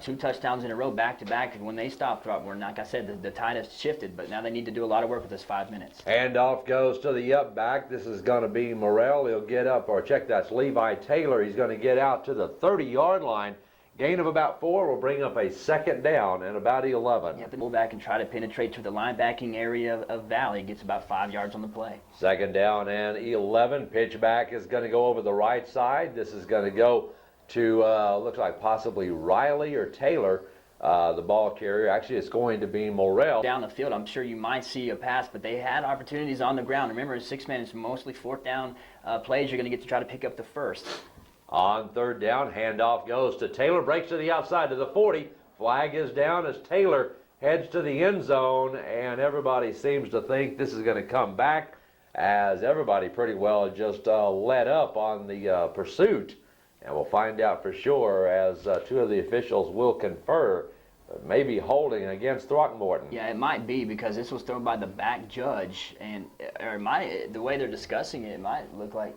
two touchdowns in a row back to back. When they stopped Throckmorton, like I said, the tide has shifted, but now they need to do a lot of work with this 5 minutes. Handoff goes to the up back. This is going to be Morrell. He'll get up, or check, that's Levi Taylor. He's going to get out to the 30-yard line. Gain of about 4 will bring up a 2nd down and about 11. You have to pull back and try to penetrate to the linebacking area of Valley. Gets about 5 yards on the play. 2nd down and 11. Pitch back is going to go over the right side. This is going to go to, looks like possibly Riley or Taylor, the ball carrier. Actually, it's going to be Morrell. Down the field, I'm sure you might see a pass, but they had opportunities on the ground. Remember, 6-man is mostly 4th down plays. You're going to get to try to pick up the first. On 3rd down, handoff goes to Taylor, breaks to the outside to the 40. Flag is down as Taylor heads to the end zone, and everybody seems to think this is going to come back, as everybody pretty well just let up on the pursuit. And we'll find out for sure, as 2 of the officials will confer, maybe holding against Throckmorton. Yeah, it might be, because this was thrown by the back judge, and the way they're discussing it, it might look like,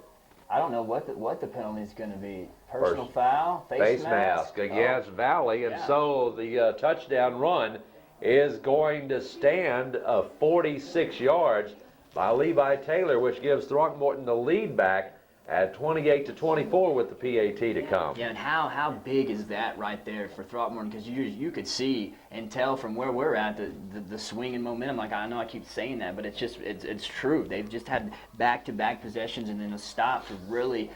I don't know what the penalty is going to be. Personal foul, face mask against Valley, and so the touchdown run is going to stand 46 yards by Levi Taylor, which gives Throckmorton the lead back at 28-24 with the PAT to come. Yeah, and how big is that right there for Throckmorton? Because you could see and tell from where we're at the swing in momentum. Like, I know I keep saying that, but it's true. They've just had back-to-back possessions and then a stop to really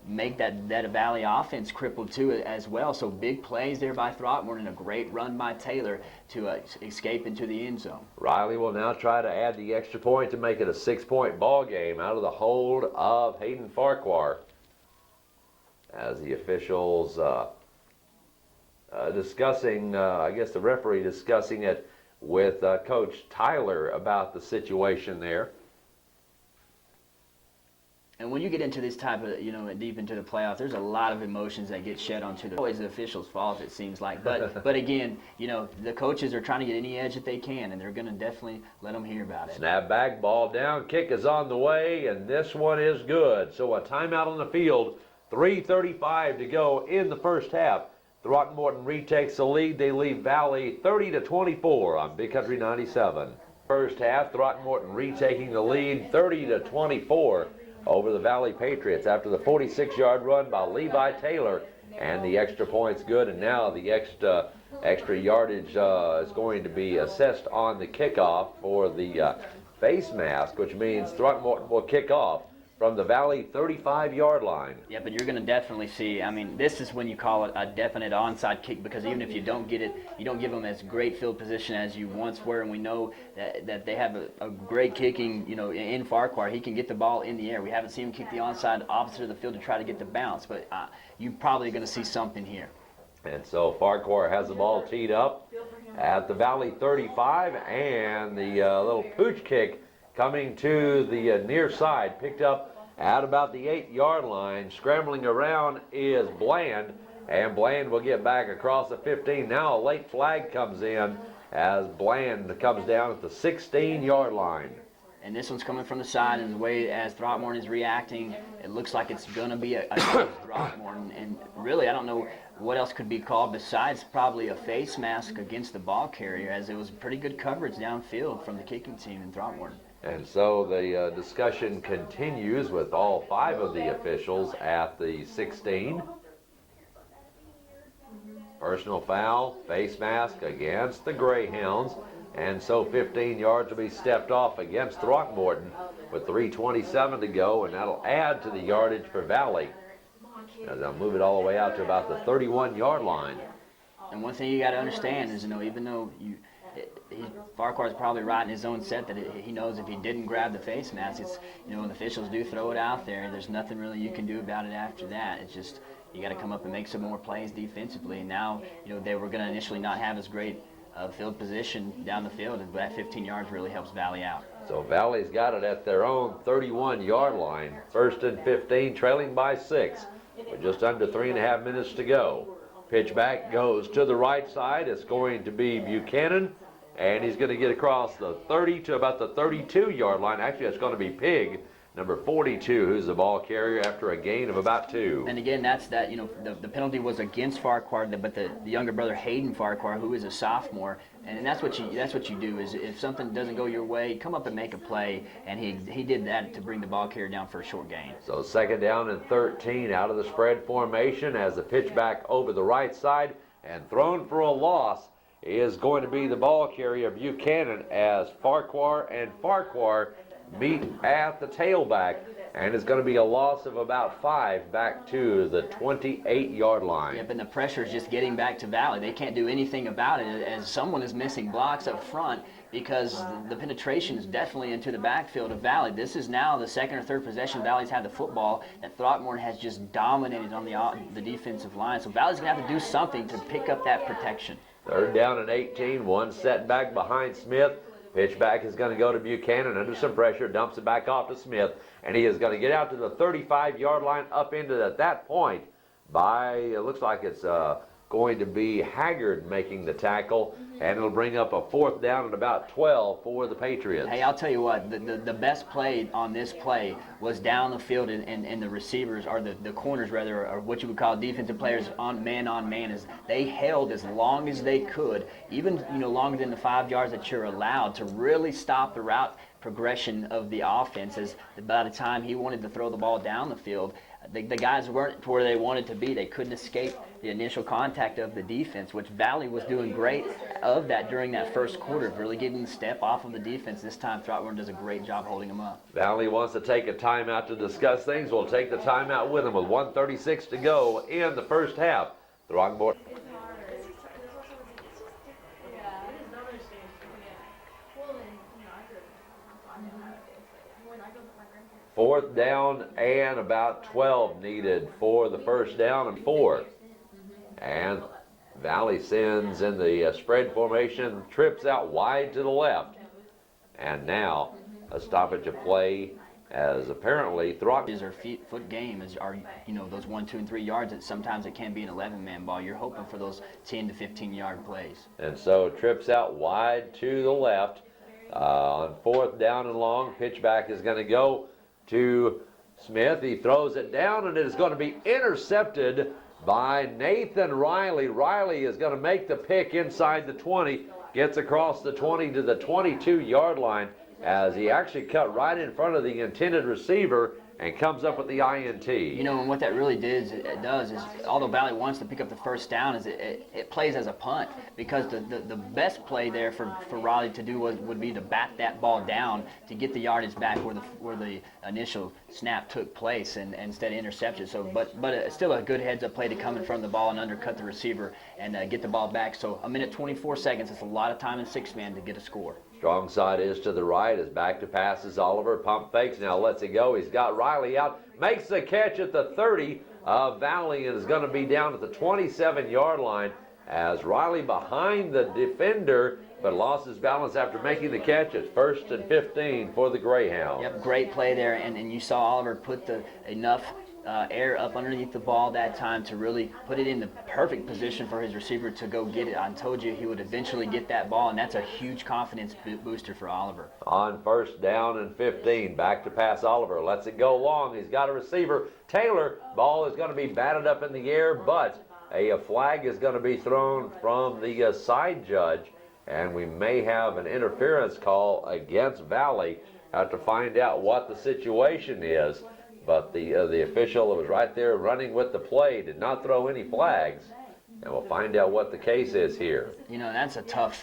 make that Valley offense crippled too as well. So big plays there by Throckmorton, and a great run by Taylor to escape into the end zone. Riley will now try to add the extra point to make it a 6-point ball game out of the hold of Hayden Farquhar, as the officials discussing, I guess the referee discussing it with Coach Tyler about the situation there. And when you get into this type of, deep into the playoffs, there's a lot of emotions that get shed onto always the officials' fault, it seems like. But again, the coaches are trying to get any edge that they can, and they're going to definitely let them hear about it. Snap back, ball down, kick is on the way, and this one is good. So a timeout on the field, 3:35 to go in the first half. Throckmorton retakes the lead. They leave Valley 30-24 on Big Country 97. First half, Throckmorton retaking the lead 30-24. Over the Valley Patriots after the 46-yard run by Levi Taylor, and the extra point's good, and now the extra yardage is going to be assessed on the kickoff for the face mask, which means Throckmorton will kick off from the Valley 35-yard line. Yeah, but you're going to definitely see, this is when you call it a definite onside kick, because even if you don't get it, you don't give them as great field position as you once were, and we know that they have a great kicking, in Farquhar. He can get the ball in the air. We haven't seen him kick the onside opposite of the field to try to get the bounce, but you're probably going to see something here. And so Farquhar has the ball teed up at the Valley 35, and the little pooch kick coming to the near side, picked up at about the 8-yard line. Scrambling around is Bland, and Bland will get back across the 15. Now a late flag comes in as Bland comes down at the 16-yard line. And this one's coming from the side, and the way as Throckmorton is reacting, it looks like it's going to be a Throckmorton. And really, I don't know what else could be called besides probably a face mask against the ball carrier, as it was pretty good coverage downfield from the kicking team in Throckmorton. And so the discussion continues with all 5 of the officials at the 16. Personal foul, face mask against the Greyhounds. And so 15 yards will be stepped off against Throckmorton with 3:27 to go, and that'll add to the yardage for Valley, as they'll move it all the way out to about the 31-yard line. And one thing you got to understand is, even though Farquhar's probably right in his own set that he knows if he didn't grab the face mask, it's, when the officials do throw it out there, there's nothing really you can do about it after that. It's just you got to come up and make some more plays defensively. And now, they were going to initially not have as great field position down the field, but that 15 yards really helps Valley out. So Valley's got it at their own 31-yard line. 1st and 15, trailing by 6 with just under 3.5 minutes to go. Pitch back goes to the right side. It's going to be Buchanan, and he's going to get across the 30 to about the 32-yard line. Actually, it's going to be Pig, number 42, who's the ball carrier after a gain of about 2. And again, that's that, the penalty was against Farquhar, but the younger brother Hayden Farquhar, who is a sophomore, and that's what you do is if something doesn't go your way, come up and make a play, and he did that to bring the ball carrier down for a short gain. So 2nd down and 13 out of the spread formation as the pitch back over the right side and thrown for a loss is going to be the ball carrier Buchanan, as Farquhar and Farquhar meet at the tailback, and it's going to be a loss of about 5 back to the 28-yard line. Yep, and the pressure is just getting back to Valley. They can't do anything about it, as someone is missing blocks up front, because the penetration is definitely into the backfield of Valley. This is now the 2nd or 3rd possession Valley's had the football, and Throckmorton has just dominated on the defensive line. So Valley's going to have to do something to pick up that protection. 3rd down and 18, one setback behind Smith. Pitch back is going to go to Buchanan under some pressure, dumps it back off to Smith, and he is going to get out to the 35-yard line, up into at that point by, it looks like it's going to be Haggard making the tackle, and it'll bring up a 4th down and about 12 for the Patriots. Hey, I'll tell you what, the best play on this play was down the field, and the receivers, or the corners rather, or what you would call defensive players on man, is they held as long as they could, even longer than the 5 yards that you're allowed, to really stop the route progression of the offense. As by the time he wanted to throw the ball down the field, the guys weren't where they wanted to be. They couldn't escape the initial contact of the defense, which Valley was doing great of that during that first quarter, really getting the step off of the defense. This time Throckmorton does a great job holding them up. Valley wants to take a timeout to discuss things. We'll take the timeout with them with 1:36 to go in the first half. Throckmorton. Fourth down and about 12 needed for the first down and 4. And Valley sends in the spread formation, trips out wide to the left. And now a stoppage of play, as apparently Throck is our foot game, those 1, 2, and 3 yards. That sometimes it can be an 11-man ball. You're hoping for those 10 to 15-yard plays. And so trips out wide to the left. On 4th down and long, pitch back is going to go to Smith. He throws it down, and it is going to be intercepted by Nathan Riley. Riley is going to make the pick inside the 20, gets across the 20 to the 22-yard line, as he actually cut right in front of the intended receiver and comes up with the INT. And what that really does is, although Valley wants to pick up the first down, is it plays as a punt, because the best play there for Riley to do would be to bat that ball down to get the yardage back where the initial snap took place, and instead of interception. So, but it's still a good heads-up play to come in front of the ball and undercut the receiver and get the ball back. So 1:24 seconds. It's a lot of time in 6-man to get a score. Strong side is to the right, as back to passes Oliver, pump fakes, now lets it go. He's got Riley out, makes the catch at the 30 of Valley, and is going to be down at the 27-yard line, as Riley behind the defender, but lost his balance after making the catch. It's 1st and 15 for the Greyhounds. Yep, great play there, and you saw Oliver put enough air up underneath the ball that time to really put it in the perfect position for his receiver to go get it. I told you he would eventually get that ball, and that's a huge confidence booster for Oliver. On 1st down and 15, back to pass Oliver, lets it go long. He's got a receiver, Taylor. Ball is going to be batted up in the air, but a flag is going to be thrown from the side judge, and we may have an interference call against Valley. Have to find out what the situation is. But the official that was right there running with the play did not throw any flags, and we'll find out what the case is here. You know, that's a tough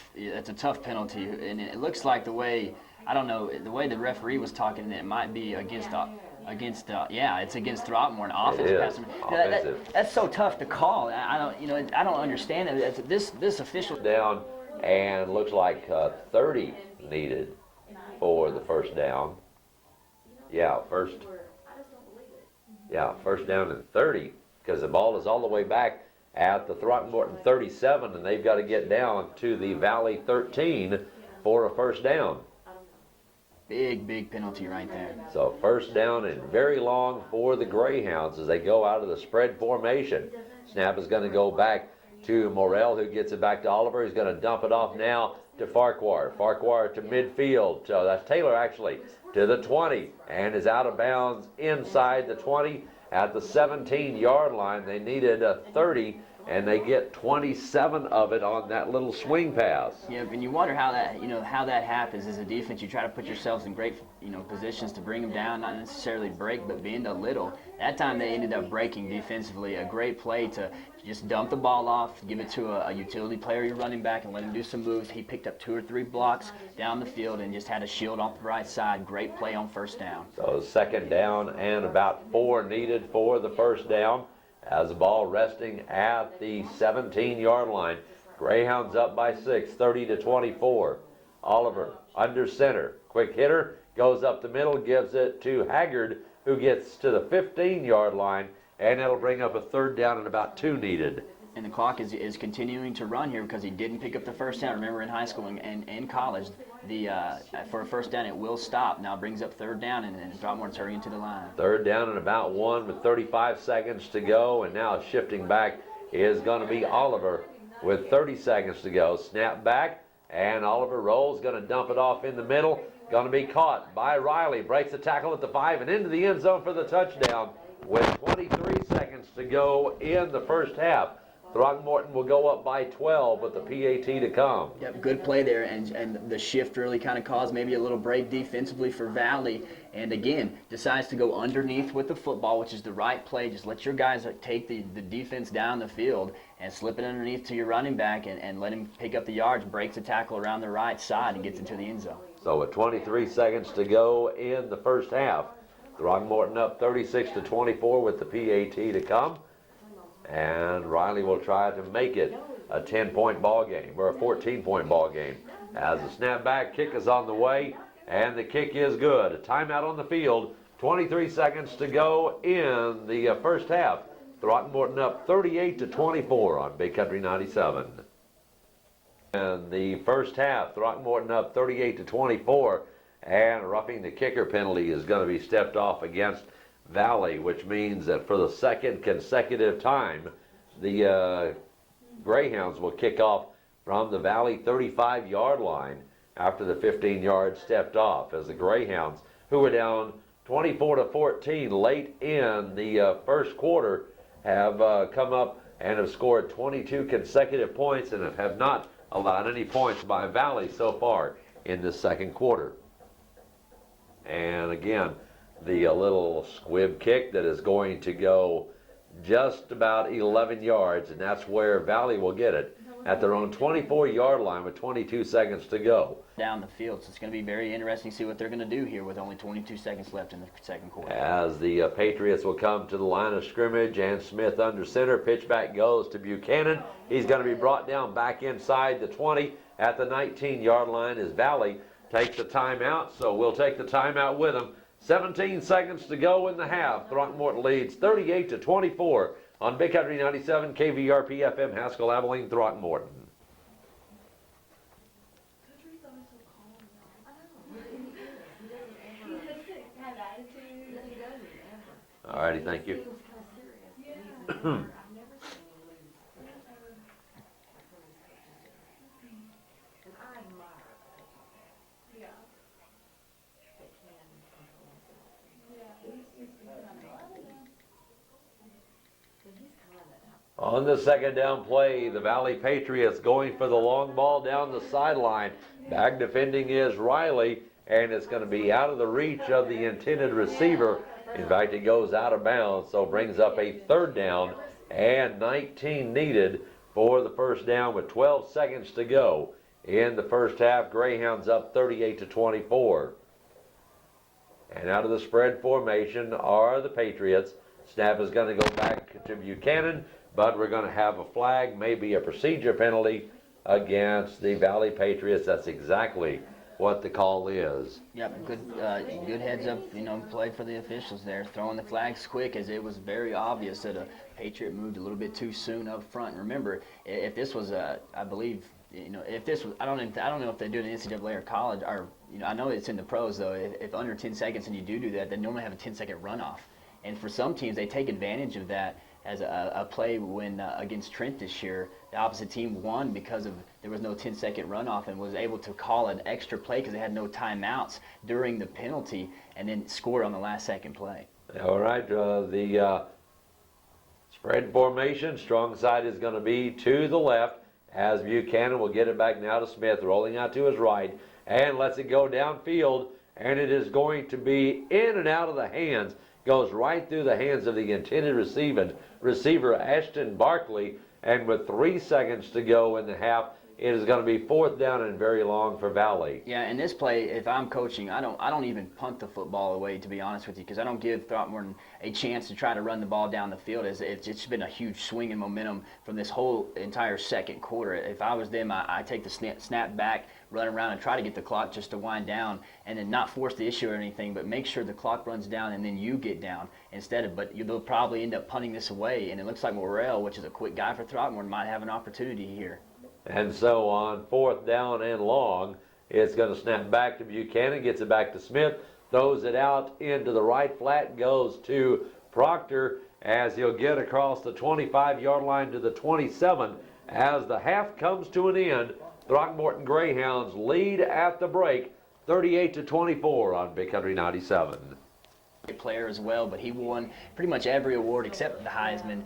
penalty, and it looks like the way the way the referee was talking, it might be against it's against Throckmorton offensive. That's so tough to call. I don't understand it. This official Down, and looks like 30 needed for the 1st down. First down and 30, because the ball is all the way back at the Throckmorton 37, and they've got to get down to the Valley 13 for a 1st down. Big penalty right there. So 1st down and very long for the Greyhounds as they go out of the spread formation. Snap is going to go back to Morrell, who gets it back to Oliver. He's going to dump it off now to Farquhar. Farquhar to midfield. So that's Taylor actually to the 20 and is out of bounds inside the 20 at the 17-yard line. They needed a 30, and they get 27 of it on that little swing pass. Yeah, and you wonder how that happens. As a defense, you try to put yourselves in great positions to bring them down, not necessarily break, but bend a little. That time they ended up breaking defensively. A great play to just dump the ball off, give it to a utility player, your running back, and let him do some moves. He picked up 2 or 3 blocks down the field and just had a shield off the right side. Great play on 1st down. So 2nd down and about 4 needed for the 1st down. As the ball resting at the 17-yard line. Greyhounds up by 6, 30-24. Oliver under center. Quick hitter, goes up the middle, gives it to Haggard, who gets to the 15-yard line, and that'll bring up a 3rd down and about 2 needed. And the clock is continuing to run here because he didn't pick up the 1st down. Remember, in high school and in college, for a 1st down, it will stop. Now it brings up 3rd down, and Throckmorton's hurrying to the line. 3rd down and about 1 with 35 seconds to go, and now shifting back is going to be Oliver with 30 seconds to go. Snap back, and Oliver rolls, going to dump it off in the middle. Going to be caught by Riley. Breaks the tackle at the 5 and into the end zone for the touchdown with 23 seconds to go in the 1st half. Throckmorton will go up by 12 with the PAT to come. Yep, good play there, and the shift really kind of caused maybe a little break defensively for Valley. And again, decides to go underneath with the football, which is the right play. Just let your guys take the defense down the field and slip it underneath to your running back and let him pick up the yards, breaks the tackle around the right side and gets into the end zone. So with 23 seconds to go in the 1st half, Throckmorton up 36-24 with the PAT to come. And Riley will try to make it a 10-point ball game or a 14-point ball game. As the snapback kick is on the way, and the kick is good. A timeout on the field. 23 seconds to go in the 1st half. Throckmorton up 38-24 on Big Country 97. In the 1st half, Throckmorton up 38-24, and roughing the kicker penalty is going to be stepped off against Valley, which means that for the 2nd consecutive time, the Greyhounds will kick off from the Valley 35-yard line after the 15-yard stepped off, as the Greyhounds, who were down 24-14 late in the 1st quarter, have come up and have scored 22 consecutive points and have not allowed any points by Valley so far in the 2nd quarter. And again, the little squib kick that is going to go just about 11 yards, and that's where Valley will get it at their own 24-yard line with 22 seconds to go. Down the field, so it's going to be very interesting to see what they're going to do here with only 22 seconds left in the 2nd quarter. As the Patriots will come to the line of scrimmage, and Smith under center, pitch back goes to Buchanan. He's going to be brought down back inside the 20 at the 19-yard line as Valley takes the timeout, so we'll take the timeout with them. 17 seconds to go in the half. Throckmorton leads 38-24 on Big Country 97, KVRP FM, Haskell, Abilene, Throckmorton. All righty, thank you. On the second down play, the Valley Patriots going for the long ball down the sideline. Back defending is Riley, and it's going to be out of the reach of the intended receiver. In fact, it goes out of bounds, so brings up a third down and 19 needed for the first down with 12 seconds to go in the first half. Greyhounds up 38-24. And out of the spread formation are the Patriots. Snap is going to go back to Buchanan, but we're going to have a flag, maybe a procedure penalty against the Valley Patriots. That's exactly what the call is. Yep, good heads up, play for the officials there, throwing the flags quick, as it was very obvious that a Patriot moved a little bit too soon up front. And remember, if this was I believe, if this was, I don't know if they do it in NCAA or college, or I know it's in the pros though. If under 10 seconds and you do that, they normally have a 10-second runoff. And for some teams, they take advantage of that as a play when against Trent this year. The opposite team won because there was no 10-second runoff and was able to call an extra play because they had no timeouts during the penalty and then scored on the last second play. All right, the spread formation, strong side is going to be to the left as Buchanan will get it back now to Smith, rolling out to his right and lets it go downfield, and it is going to be in and out of the hands. Goes right through the hands of the intended receiver, Ashton Barkley, and with 3 seconds to go in the half, it is going to be fourth down and very long for Valley. Yeah, in this play, if I'm coaching, I don't even punt the football away, to be honest with you, because I don't give Throckmorton a chance to try to run the ball down the field. It's been a huge swing in momentum from this whole entire second quarter. If I was them, I take the snap back, run around and try to get the clock just to wind down, and then not force the issue or anything, but make sure the clock runs down and then you get down instead of. But they'll probably end up punting this away, and it looks like Morrell, which is a quick guy for Throckmorton, might have an opportunity here. And so on fourth down and long, it's going to snap back to Buchanan, gets it back to Smith, throws it out into the right flat, goes to Proctor as he'll get across the 25-yard line to the 27. As the half comes to an end, Throckmorton Greyhounds lead at the break, 38-24 on Big Country 97. Player as well, but he won pretty much every award except the Heisman.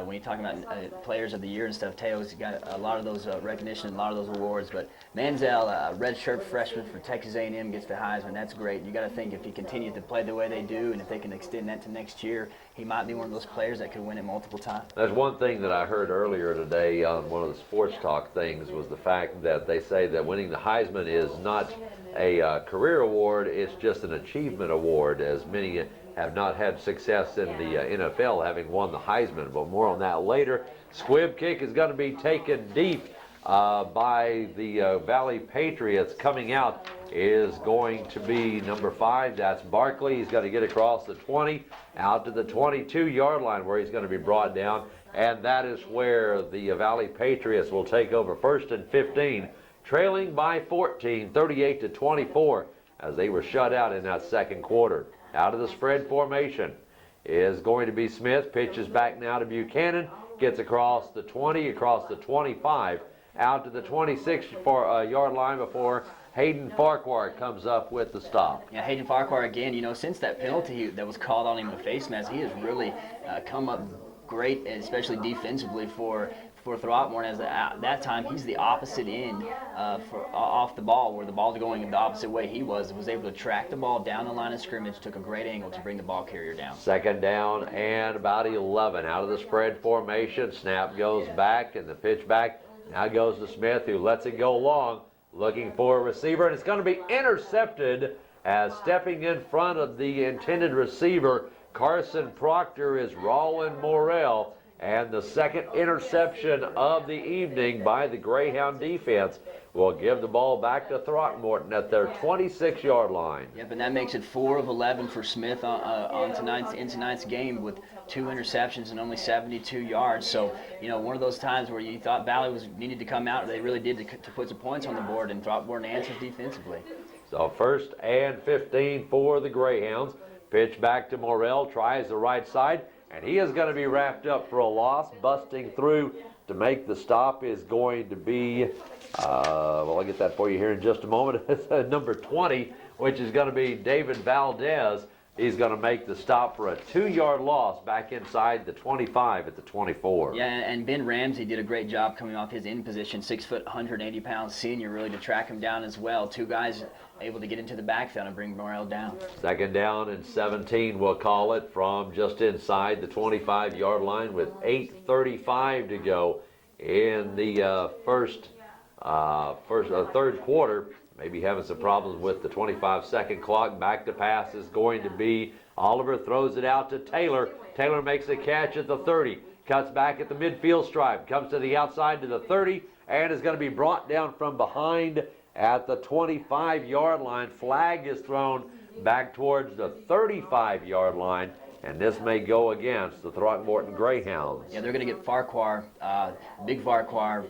When you're talking about players of the year and stuff, Teo's got a lot of those recognition, a lot of those awards. But Manziel, a redshirt freshman for Texas A&M, gets the Heisman. That's great. You got to think if he continues to play the way they do, and if they can extend that to next year, he might be one of those players that could win it multiple times. There's one thing that I heard earlier today on one of the sports talk things was the fact that they say that winning the Heisman is not a career award, it's just an achievement award, as many have not had success in the NFL having won the Heisman, but more on that later. Squib kick is going to be taken deep by the Valley Patriots. Coming out is going to be number 5. That's Barkley. He's got to get across the 20 out to the 22-yard line where he's going to be brought down, and that is where the Valley Patriots will take over first and 15, trailing by 14, 38-24, as they were shut out in that second quarter. Out of the spread formation is going to be Smith. Pitches back now to Buchanan. Gets across the 20, across the 25, out to the 26-yard line before Hayden Farquhar comes up with the stop. Yeah, Hayden Farquhar again, since that penalty that was called on him in the face mask, he has really come up great, especially defensively for Throckmorton. As that time, he's the opposite end off the ball, where the ball's going the opposite way he was able to track the ball down the line of scrimmage, took a great angle to bring the ball carrier down. Second down and about 11 out of the spread formation. Snap goes back, and the pitch back now goes to Smith, who lets it go long, looking for a receiver, and it's going to be intercepted as stepping in front of the intended receiver, Carson Proctor, is Roland Morrell. And the second interception of the evening by the Greyhound defense will give the ball back to Throckmorton at their 26-yard line. Yep, and that makes it 4 of 11 for Smith in tonight's game with 2 interceptions and only 72 yards. So, one of those times where you thought Valley needed to come out, they really did to put some points on the board, and Throckmorton answers defensively. So 1st and 15 for the Greyhounds. Pitch back to Morrell, tries the right side, and he is going to be wrapped up for a loss. Busting through to make the stop is going to be, I'll get that for you here in just a moment. It's number 20, which is going to be David Valdez. He's going to make the stop for a 2-yard loss back inside the 25 at the 24. Yeah, and Ben Ramsey did a great job coming off his in position, 6 foot, 180-pound senior, really to track him down as well. 2 guys able to get into the backfield and bring Morrell down. 2nd down and 17, we'll call it, from just inside the 25-yard line with 8:35 to go in the third quarter. Maybe having some problems with the 25-second clock. Back to pass is going to be Oliver, throws it out to Taylor. Taylor makes a catch at the 30, cuts back at the midfield stripe, comes to the outside to the 30, and is going to be brought down from behind at the 25-yard line. Flag is thrown back towards the 35-yard line, and this may go against the Throckmorton Greyhounds. Yeah, they're going to get Farquhar, big Farquhar,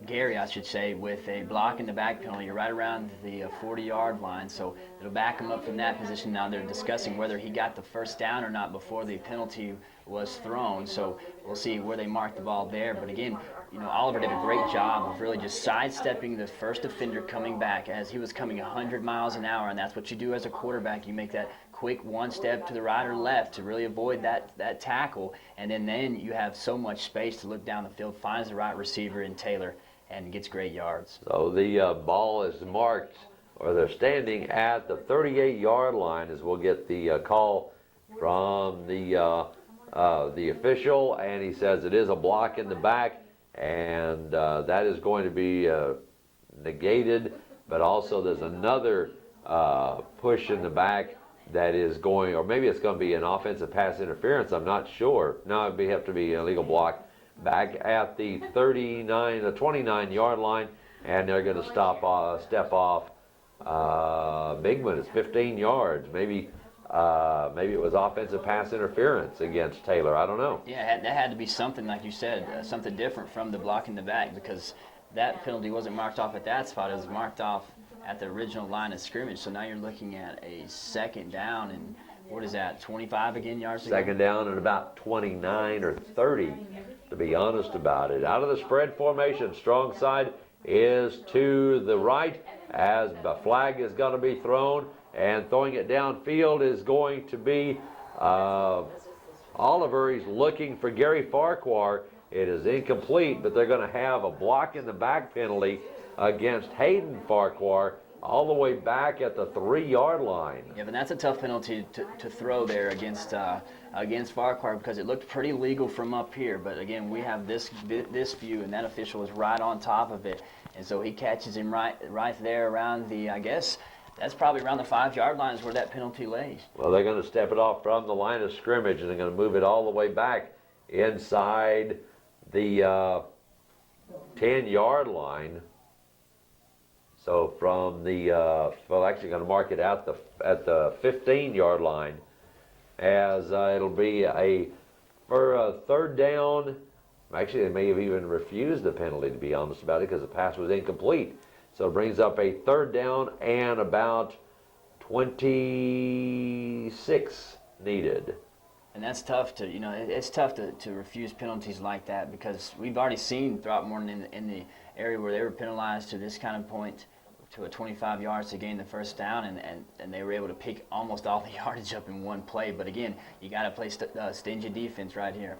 Gary, I should say, with a block in the back penalty right around the 40-yard line. So it'll back him up from that position. Now they're discussing whether he got the first down or not before the penalty was thrown. So we'll see where they mark the ball there. But again, Oliver did a great job of really just sidestepping the first offender coming back as he was coming 100 miles an hour. And that's what you do as a quarterback. You make that quick one step to the right or left to really avoid that tackle. And then you have so much space to look down the field, finds the right receiver in Taylor, and gets great yards. So the ball is marked, or they're standing at the 38-yard line, as we'll get the call from the official, and he says it is a block in the back, and that is going to be negated. But also there's another push in the back that is going, or maybe it's going to be an offensive pass interference. I'm not sure. No, it'd have to be a legal block back at the 29-yard line, and they're going to step off Bigman. It's 15 yards. Maybe it was offensive pass interference against Taylor. I don't know. Yeah, that had to be something, like you said, something different from the block in the back, because that penalty wasn't marked off at that spot. It was marked off at the original line of scrimmage. So now you're looking at a 2nd down and, what is that, 25 again yards? 2nd down and about 29 or 30, to be honest about it. Out of the spread formation, strong side is to the right as the flag is going to be thrown, and throwing it downfield is going to be Oliver. He's looking for Gary Farquhar. It is incomplete, but they're going to have a block in the back penalty against Hayden Farquhar all the way back at the 3-yard line. Yeah, but that's a tough penalty to throw there against Farquhar, because it looked pretty legal from up here. But again, we have this view, and that official is right on top of it, and so he catches him right there around the, I guess that's probably around the 5-yard line is where that penalty lays. Well, they're going to step it off from the line of scrimmage, and they're going to move it all the way back inside the 10-yard line. So from the, actually going to mark it at the 15-yard line, as it'll be for a 3rd down. Actually, they may have even refused the penalty, to be honest about it, because the pass was incomplete. So it brings up a 3rd down and about 26 needed. And that's tough to, it's tough to refuse penalties like that, because we've already seen Throckmorton in the area where they were penalized to this kind of point, to a 25 yards to gain the 1st down, and they were able to pick almost all the yardage up in one play. But again, you got to play stingy defense right here.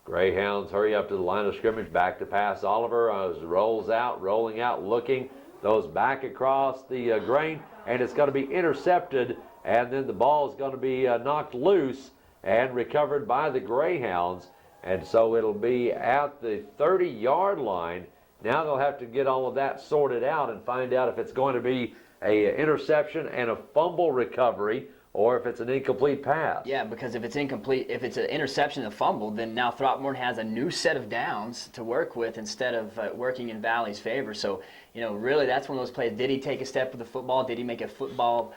Greyhounds hurry up to the line of scrimmage, back to pass. Oliver rolling out, looking, throws back across the grain, and it's going to be intercepted, and then the ball is going to be knocked loose and recovered by the Greyhounds, and so it'll be at the 30-yard line. Now they'll have to get all of that sorted out and find out if it's going to be an interception and a fumble recovery, or if it's an incomplete pass. Yeah, because if it's incomplete, if it's an interception, a fumble, then now Throckmorton has a new set of downs to work with instead of working in Valley's favor. So, really that's one of those plays. Did he take a step with the football? Did he make a football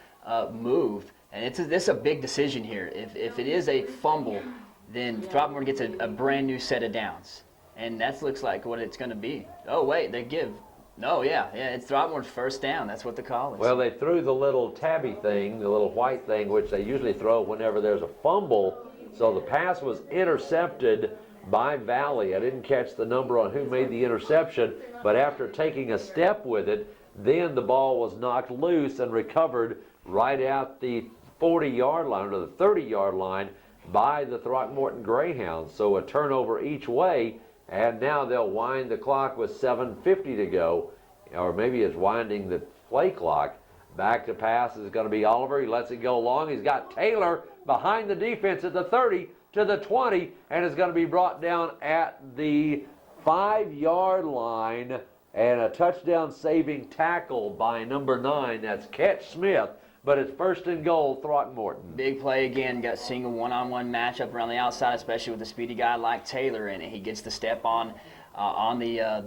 move? And this is a big decision here. If it is a fumble, then Throckmorton gets a brand new set of downs. And that looks like what it's going to be. Oh, wait, they give. No, yeah, it's Throckmorton's first down. That's what the call is. Well, they threw the little tabby thing, the little white thing, which they usually throw whenever there's a fumble. So the pass was intercepted by Valley. I didn't catch the number on who made the interception, but after taking a step with it, then the ball was knocked loose and recovered right at the 40-yard line or the 30-yard line by the Throckmorton Greyhounds. So a turnover each way, and now they'll wind the clock with 7:50 to go, or maybe it's winding the play clock. Back to pass is going to be Oliver. He lets it go long. He's got Taylor behind the defense at the 30 to the 20, and is going to be brought down at the 5-yard line, and a touchdown saving tackle by number 9. That's Catch Smith. But it's first and goal, Throckmorton. Big play again, got single one-on-one matchup around the outside, especially with a speedy guy like Taylor in it. He gets the step on the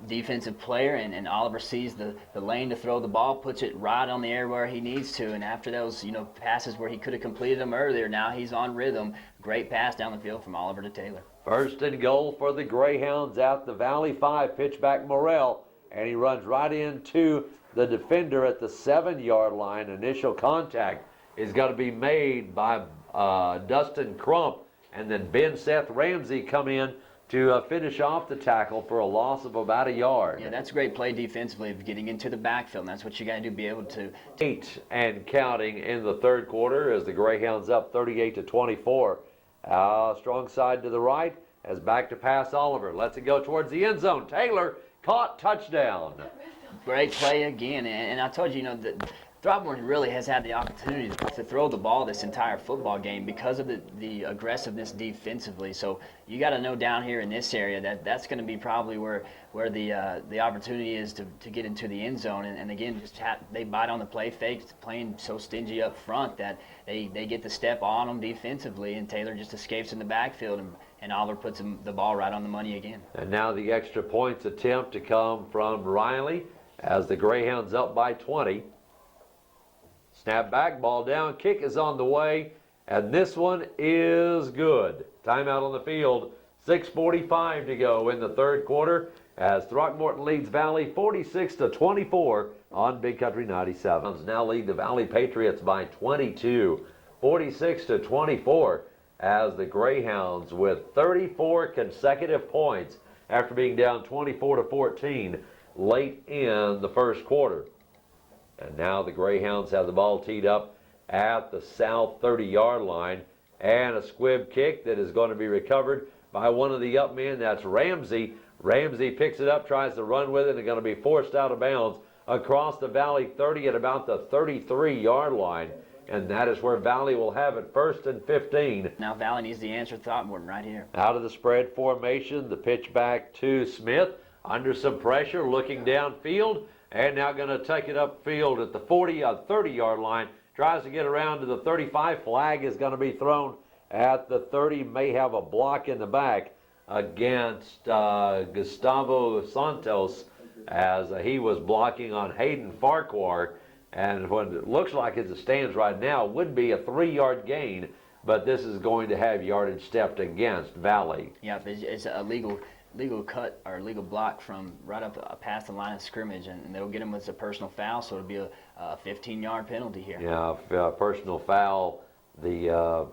defensive player, and Oliver sees the lane to throw the ball, puts it right on the air where he needs to. And after those passes where he could have completed them earlier, now he's on rhythm. Great pass down the field from Oliver to Taylor. First and goal for the Greyhounds at the Valley 5. Pitch back Morrell, and he runs right into the defender at the 7-yard line. Initial contact is going to be made by Dustin Crump, and then Ben Seth Ramsey come in to finish off the tackle for a loss of about a yard. Yeah, that's a great play defensively of getting into the backfield. And that's what you got to do, be able to. 8 and counting in the third quarter as the Greyhounds up 38-24. Strong side to the right as back to pass Oliver. Lets it go towards the end zone. Taylor caught, touchdown. Great play again, and I told you, that Throckmorton really has had the opportunity to throw the ball this entire football game because of the aggressiveness defensively. So you got to know down here in this area that's going to be probably where the opportunity is to get into the end zone. And again, they bite on the play fakes, playing so stingy up front that they get the step on them defensively, and Taylor just escapes in the backfield, and Oliver puts the ball right on the money again. And now the extra points attempt to come from Riley as the Greyhounds up by 20. Snap back, ball down, kick is on the way, and this one is good. Timeout on the field, 6:45 to go in the third quarter as Throckmorton leads Valley 46-24 on Big Country 97. Now lead the Valley Patriots by 22, 46-24 as the Greyhounds with 34 consecutive points after being down 24-14 late in the first quarter. And now the Greyhounds have the ball teed up at the south 30-yard line, and a squib kick that is going to be recovered by one of the up men. That's Ramsey. Ramsey picks it up, tries to run with it, and going to be forced out of bounds across the Valley 30 at about the 33-yard line. And that is where Valley will have it, first and 15. Now Valley needs to answer Throckmorton right here. Out of the spread formation, the pitch back to Smith. Under some pressure, looking downfield, and now going to take it upfield at the 30-yard line. Tries to get around to the 35. Flag is going to be thrown at the 30. May have a block in the back against Gustavo Santos as he was blocking on Hayden Farquhar. And what it looks like as it stands right now would be a 3-yard gain, but this is going to have yardage stepped against Valley. Yeah, it's a legal cut or legal block from right up past the line of scrimmage, and they'll get him with a personal foul, so it'll be a 15-yard penalty here. Yeah, personal foul, the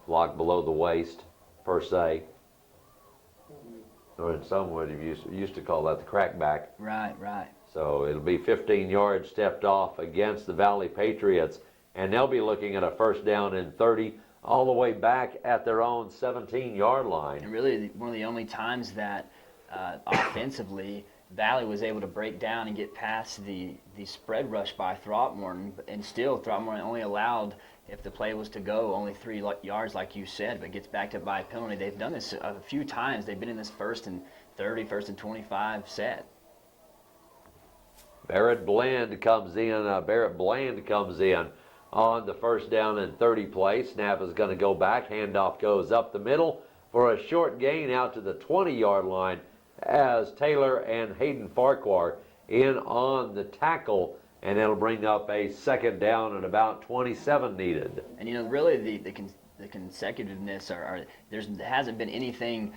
block below the waist, per se. Or in some way, you used to call that the crackback. Right. So it'll be 15 yards stepped off against the Valley Patriots, and they'll be looking at a first down and 30 all the way back at their own 17-yard line. And really, one of the only times that offensively Valley was able to break down and get past the spread rush by Throckmorton, and still Throckmorton only allowed, if the play was to go, only 3 yards like you said, but gets backed up by a penalty. They've done this a few times. They've been in this 1st and 30, 1st and 25 set. Barrett Bland comes in on the first down and 30 play. Snap is going to go back. Handoff goes up the middle for a short gain out to the 20-yard line as Taylor and Hayden Farquhar in on the tackle, and it'll bring up a second down and about 27 needed. And really the consecutiveness there hasn't been anything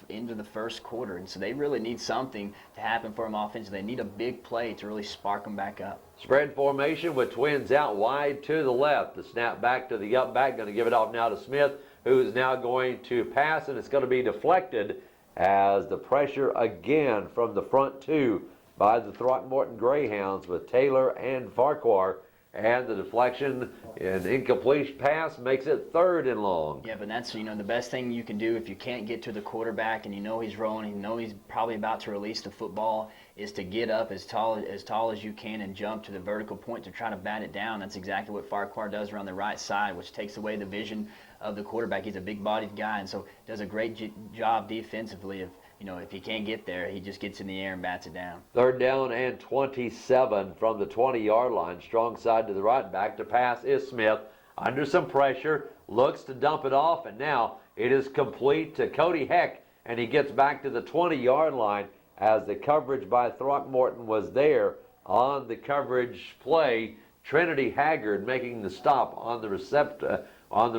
into the first quarter, and so they really need something to happen for them offensively. They need a big play to really spark them back up. Spread formation with twins out wide to the left. The snap back to the up back, going to give it off now to Smith, who is now going to pass, and it's going to be deflected as the pressure again from the front two by the Throckmorton Greyhounds with Taylor and Farquhar. And the deflection, an incomplete pass, makes it 3rd and long. Yeah, but that's, the best thing you can do if you can't get to the quarterback and he's rolling, he's probably about to release the football, is to get up as tall as you can and jump to the vertical point to try to bat it down. That's exactly what Farquhar does around the right side, which takes away the vision of the quarterback. He's a big-bodied guy, and so does a great job defensively of, if he can't get there, he just gets in the air and bats it down. 3rd down and 27 from the 20-yard line. Strong side to the right. Back to pass is Smith. Under some pressure, looks to dump it off, and now it is complete to Cody Heck, and he gets back to the 20-yard line as the coverage by Throckmorton was there on the coverage play. Trinity Haggard making the stop on the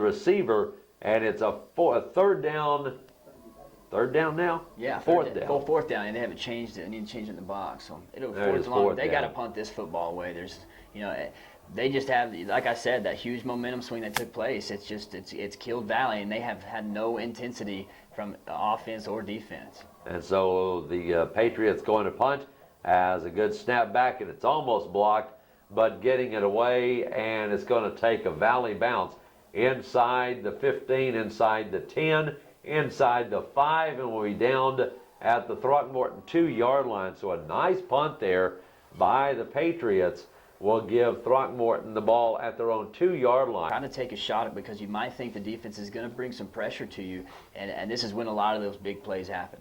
receiver, and it's a 3rd down. 3rd down now? Yeah, 4th down. 4th down, and they haven't changed it. They need to change it in the box. So it'll There it is, 4th long. 4th They got to down. punt this football away. There's, they just have, like I said, that huge momentum swing that took place. It's killed Valley, and they have had no intensity from offense or defense. And so the Patriots going to punt as a good snap back, and it's almost blocked, but getting it away, and it's going to take a Valley bounce inside the 15, inside the 10, inside the 5, and we'll be down at the Throckmorton 2-yard line. So a nice punt there by the Patriots will give Throckmorton the ball at their own 2-yard line. Trying to take a shot at, because you might think the defense is going to bring some pressure to you, and this is when a lot of those big plays happen.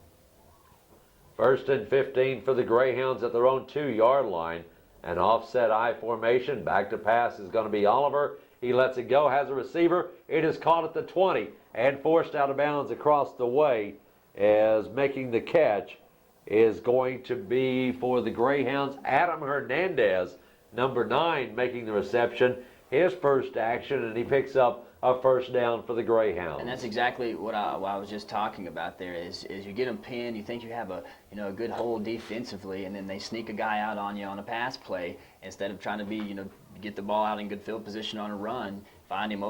1st and 15 for the Greyhounds at their own 2-yard line. An offset I formation. Back to pass is going to be Oliver. He lets it go, has a receiver. It is caught at the 20 and forced out of bounds across the way, as making the catch is going to be for the Greyhounds, Adam Hernandez, number 9, making the reception. His first action, and he picks up a 1st down for the Greyhounds. And that's exactly what I was just talking about there, is you get them pinned, you think you have a good hold defensively, and then they sneak a guy out on you on a pass play instead of trying to get the ball out in good field position on a run, find him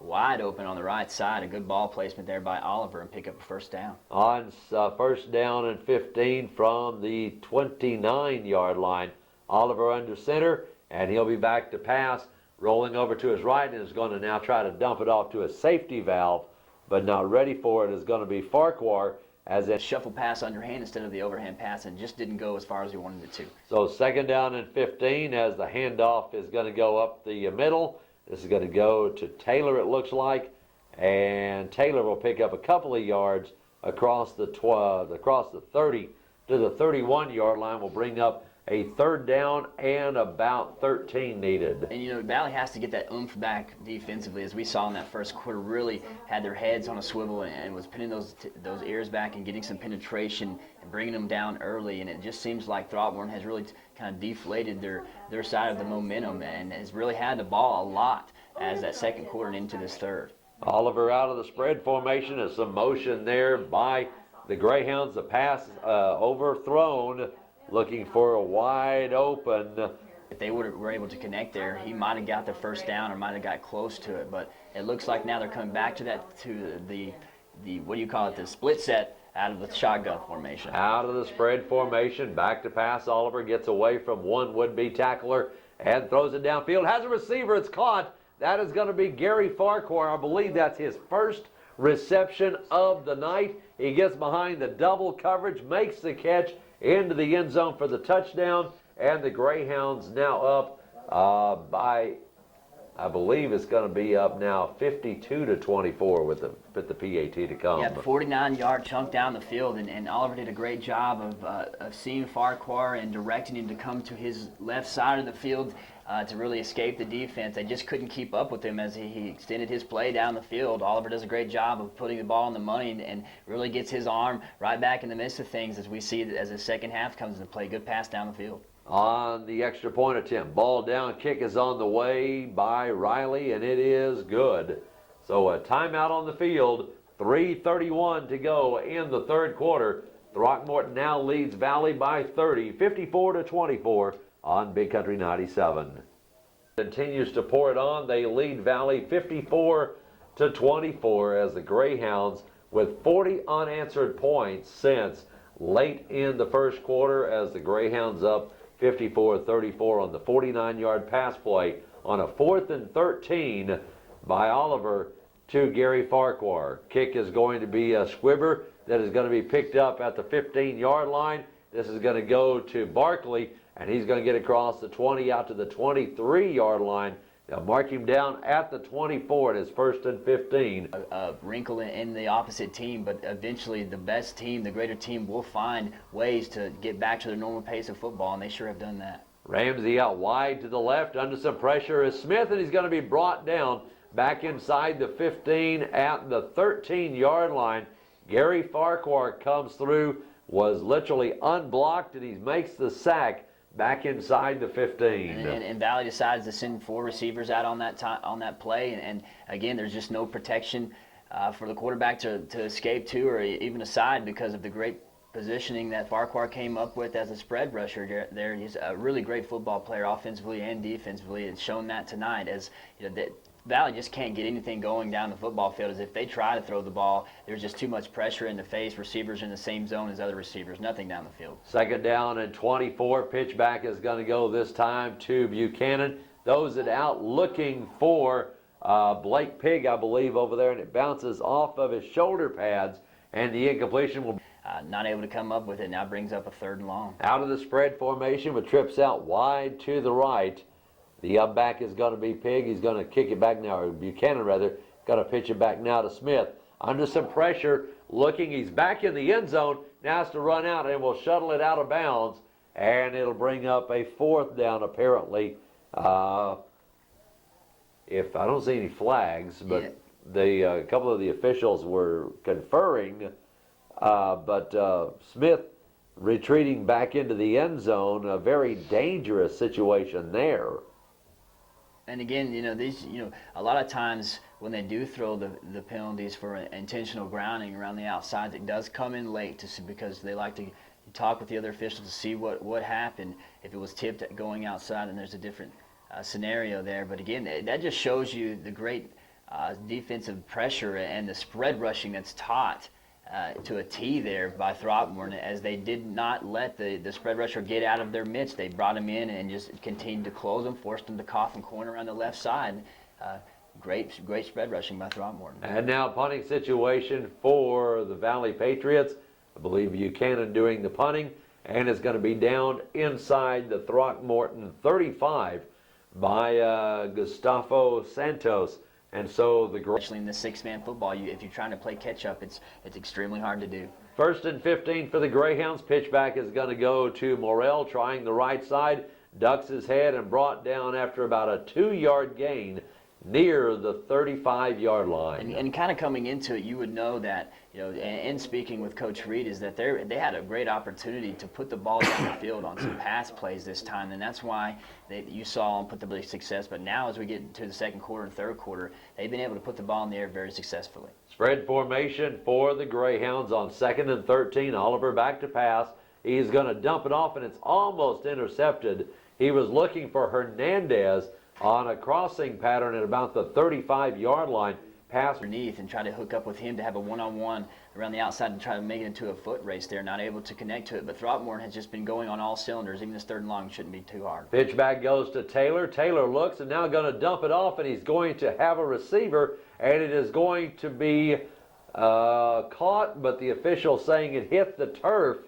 wide open on the right side. A good ball placement there by Oliver, and pick up a 1st down. On 1st down and 15 from the 29-yard line. Oliver under center, and he'll be back to pass, rolling over to his right, and is going to now try to dump it off to a safety valve, but not ready for it is going to be Farquhar, as a Shuffle pass underhand instead of the overhand pass, and just didn't go as far as he wanted it to. So 2nd down and 15 as the handoff is going to go up the middle. This is going to go to Taylor, it looks like, and Taylor will pick up a couple of yards across the 30 to the 31-yard line. Will bring up a 3rd down and about 13 needed. And Valley has to get that oomph back defensively, as we saw in that first quarter. Really had their heads on a swivel and was pinning those ears back and getting some penetration and bringing them down early. And it just seems like Throckmorton has really kind of deflated their side of the momentum and has really had the ball a lot as that 2nd quarter and into this 3rd. Oliver out of the spread formation. Is some motion there by the Greyhounds. The pass overthrown, looking for a wide open. If they were able to connect there, he might have got the 1st down or might have got close to it. But it looks like now they're coming back to the what do you call it, the split set out of the shotgun formation. Out of the spread formation, back to pass. Oliver gets away from one would-be tackler and throws it downfield. Has a receiver, it's caught. That is going to be Gary Farquhar. I believe that's his first reception of the night. He gets behind the double coverage, makes the catch into the end zone for the touchdown, and the Greyhounds now up by I believe it's going to be up now 52-24 with the PAT to come. Yeah, 49-yard chunk down the field, and Oliver did a great job of seeing Farquhar and directing him to come to his left side of the field to really escape the defense. They just couldn't keep up with him as he extended his play down the field. Oliver does a great job of putting the ball on the money and really gets his arm right back in the midst of things as we see as the second half comes into play. Good pass down the field. On the extra point attempt, ball down, kick is on the way by Riley, and it is good. So a timeout on the field, 3:31 to go in the third quarter. Throckmorton now leads Valley by 30, 54-24 on Big Country 97. Continues to pour it on. They lead Valley 54-24 as the Greyhounds with 40 unanswered points since late in the first quarter as the Greyhounds up 54-34 on the 49-yard pass play on a 4th and 13 by Oliver to Gary Farquhar. Kick is going to be a squibber that is going to be picked up at the 15-yard line. This is going to go to Barkley, and he's going to get across the 20 out to the 23-yard line. They'll mark him down at the 24 and it's 1st and 15. A wrinkle in the opposite team, but eventually the best team, the greater team, will find ways to get back to their normal pace of football, and they sure have done that. Ramsey out wide to the left. Under some pressure is Smith, and he's going to be brought down back inside the 15 at the 13-yard line. Gary Farquhar comes through, was literally unblocked, and he makes the sack back inside the 15. And Valley decides to send 4 receivers out on that play, and again, there's just no protection for the quarterback to escape to or even aside because of the great positioning that Farquhar came up with as a spread rusher there. He's a really great football player offensively and defensively, and shown that tonight as that Valley just can't get anything going down the football field. As if they try to throw the ball, there's just too much pressure in the face. Receivers in the same zone as other receivers. Nothing down the field. 2nd down and 24. Pitch back is going to go this time to Buchanan. Those that out looking for Blake Pigg, I believe, over there, and it bounces off of his shoulder pads, and the incompletion will not able to come up with it. Now brings up a 3rd and long. Out of the spread formation with trips out wide to the right. The up back is going to be Pigg. He's going to kick it back now, or Buchanan rather, going to pitch it back now to Smith. Under some pressure, looking, he's back in the end zone, now has to run out and will shuttle it out of bounds, and it'll bring up a 4th down apparently. If I don't see any flags, but the couple of the officials were conferring, but Smith retreating back into the end zone, a very dangerous situation there. And again, a lot of times when they do throw the penalties for intentional grounding around the outside, it does come in late because they like to talk with the other officials to see what happened if it was tipped going outside, and there's a different scenario there. But again, that just shows you the great defensive pressure and the spread rushing that's taught to a T there by Throckmorton, as they did not let the spread rusher get out of their midst. They brought him in and just continued to close him, forced him to cough and corner on the left side. Great spread rushing by Throckmorton. And now punting situation for the Valley Patriots. I believe Buchanan doing the punting, and it's going to be down inside the Throckmorton 35 by Gustavo Santos. And so especially in the 6-man football, if you're trying to play catch-up, it's extremely hard to do. 1st and 15 for the Greyhounds. Pitchback is going to go to Morrell, trying the right side, ducks his head, and brought down after about a 2-yard gain near the 35-yard line. And kind of coming into it, you would know that, and speaking with Coach Reed, is that they had a great opportunity to put the ball down the field on some pass plays this time, and that's why you saw them put the success. But now as we get into the 2nd quarter and 3rd quarter, they've been able to put the ball in the air very successfully. Spread formation for the Greyhounds on 2nd and 13. Oliver back to pass. He's going to dump it off, and it's almost intercepted. He was looking for Hernandez on a crossing pattern at about the 35-yard line. Pass underneath and try to hook up with him to have a one-on-one around the outside and try to make it into a foot race there. Not able to connect to it, but Throckmorton has just been going on all cylinders. Even this 3rd and long shouldn't be too hard. Pitch back goes to Taylor. Taylor looks and now going to dump it off, and he's going to have a receiver, and it is going to be caught, but the official saying it hit the turf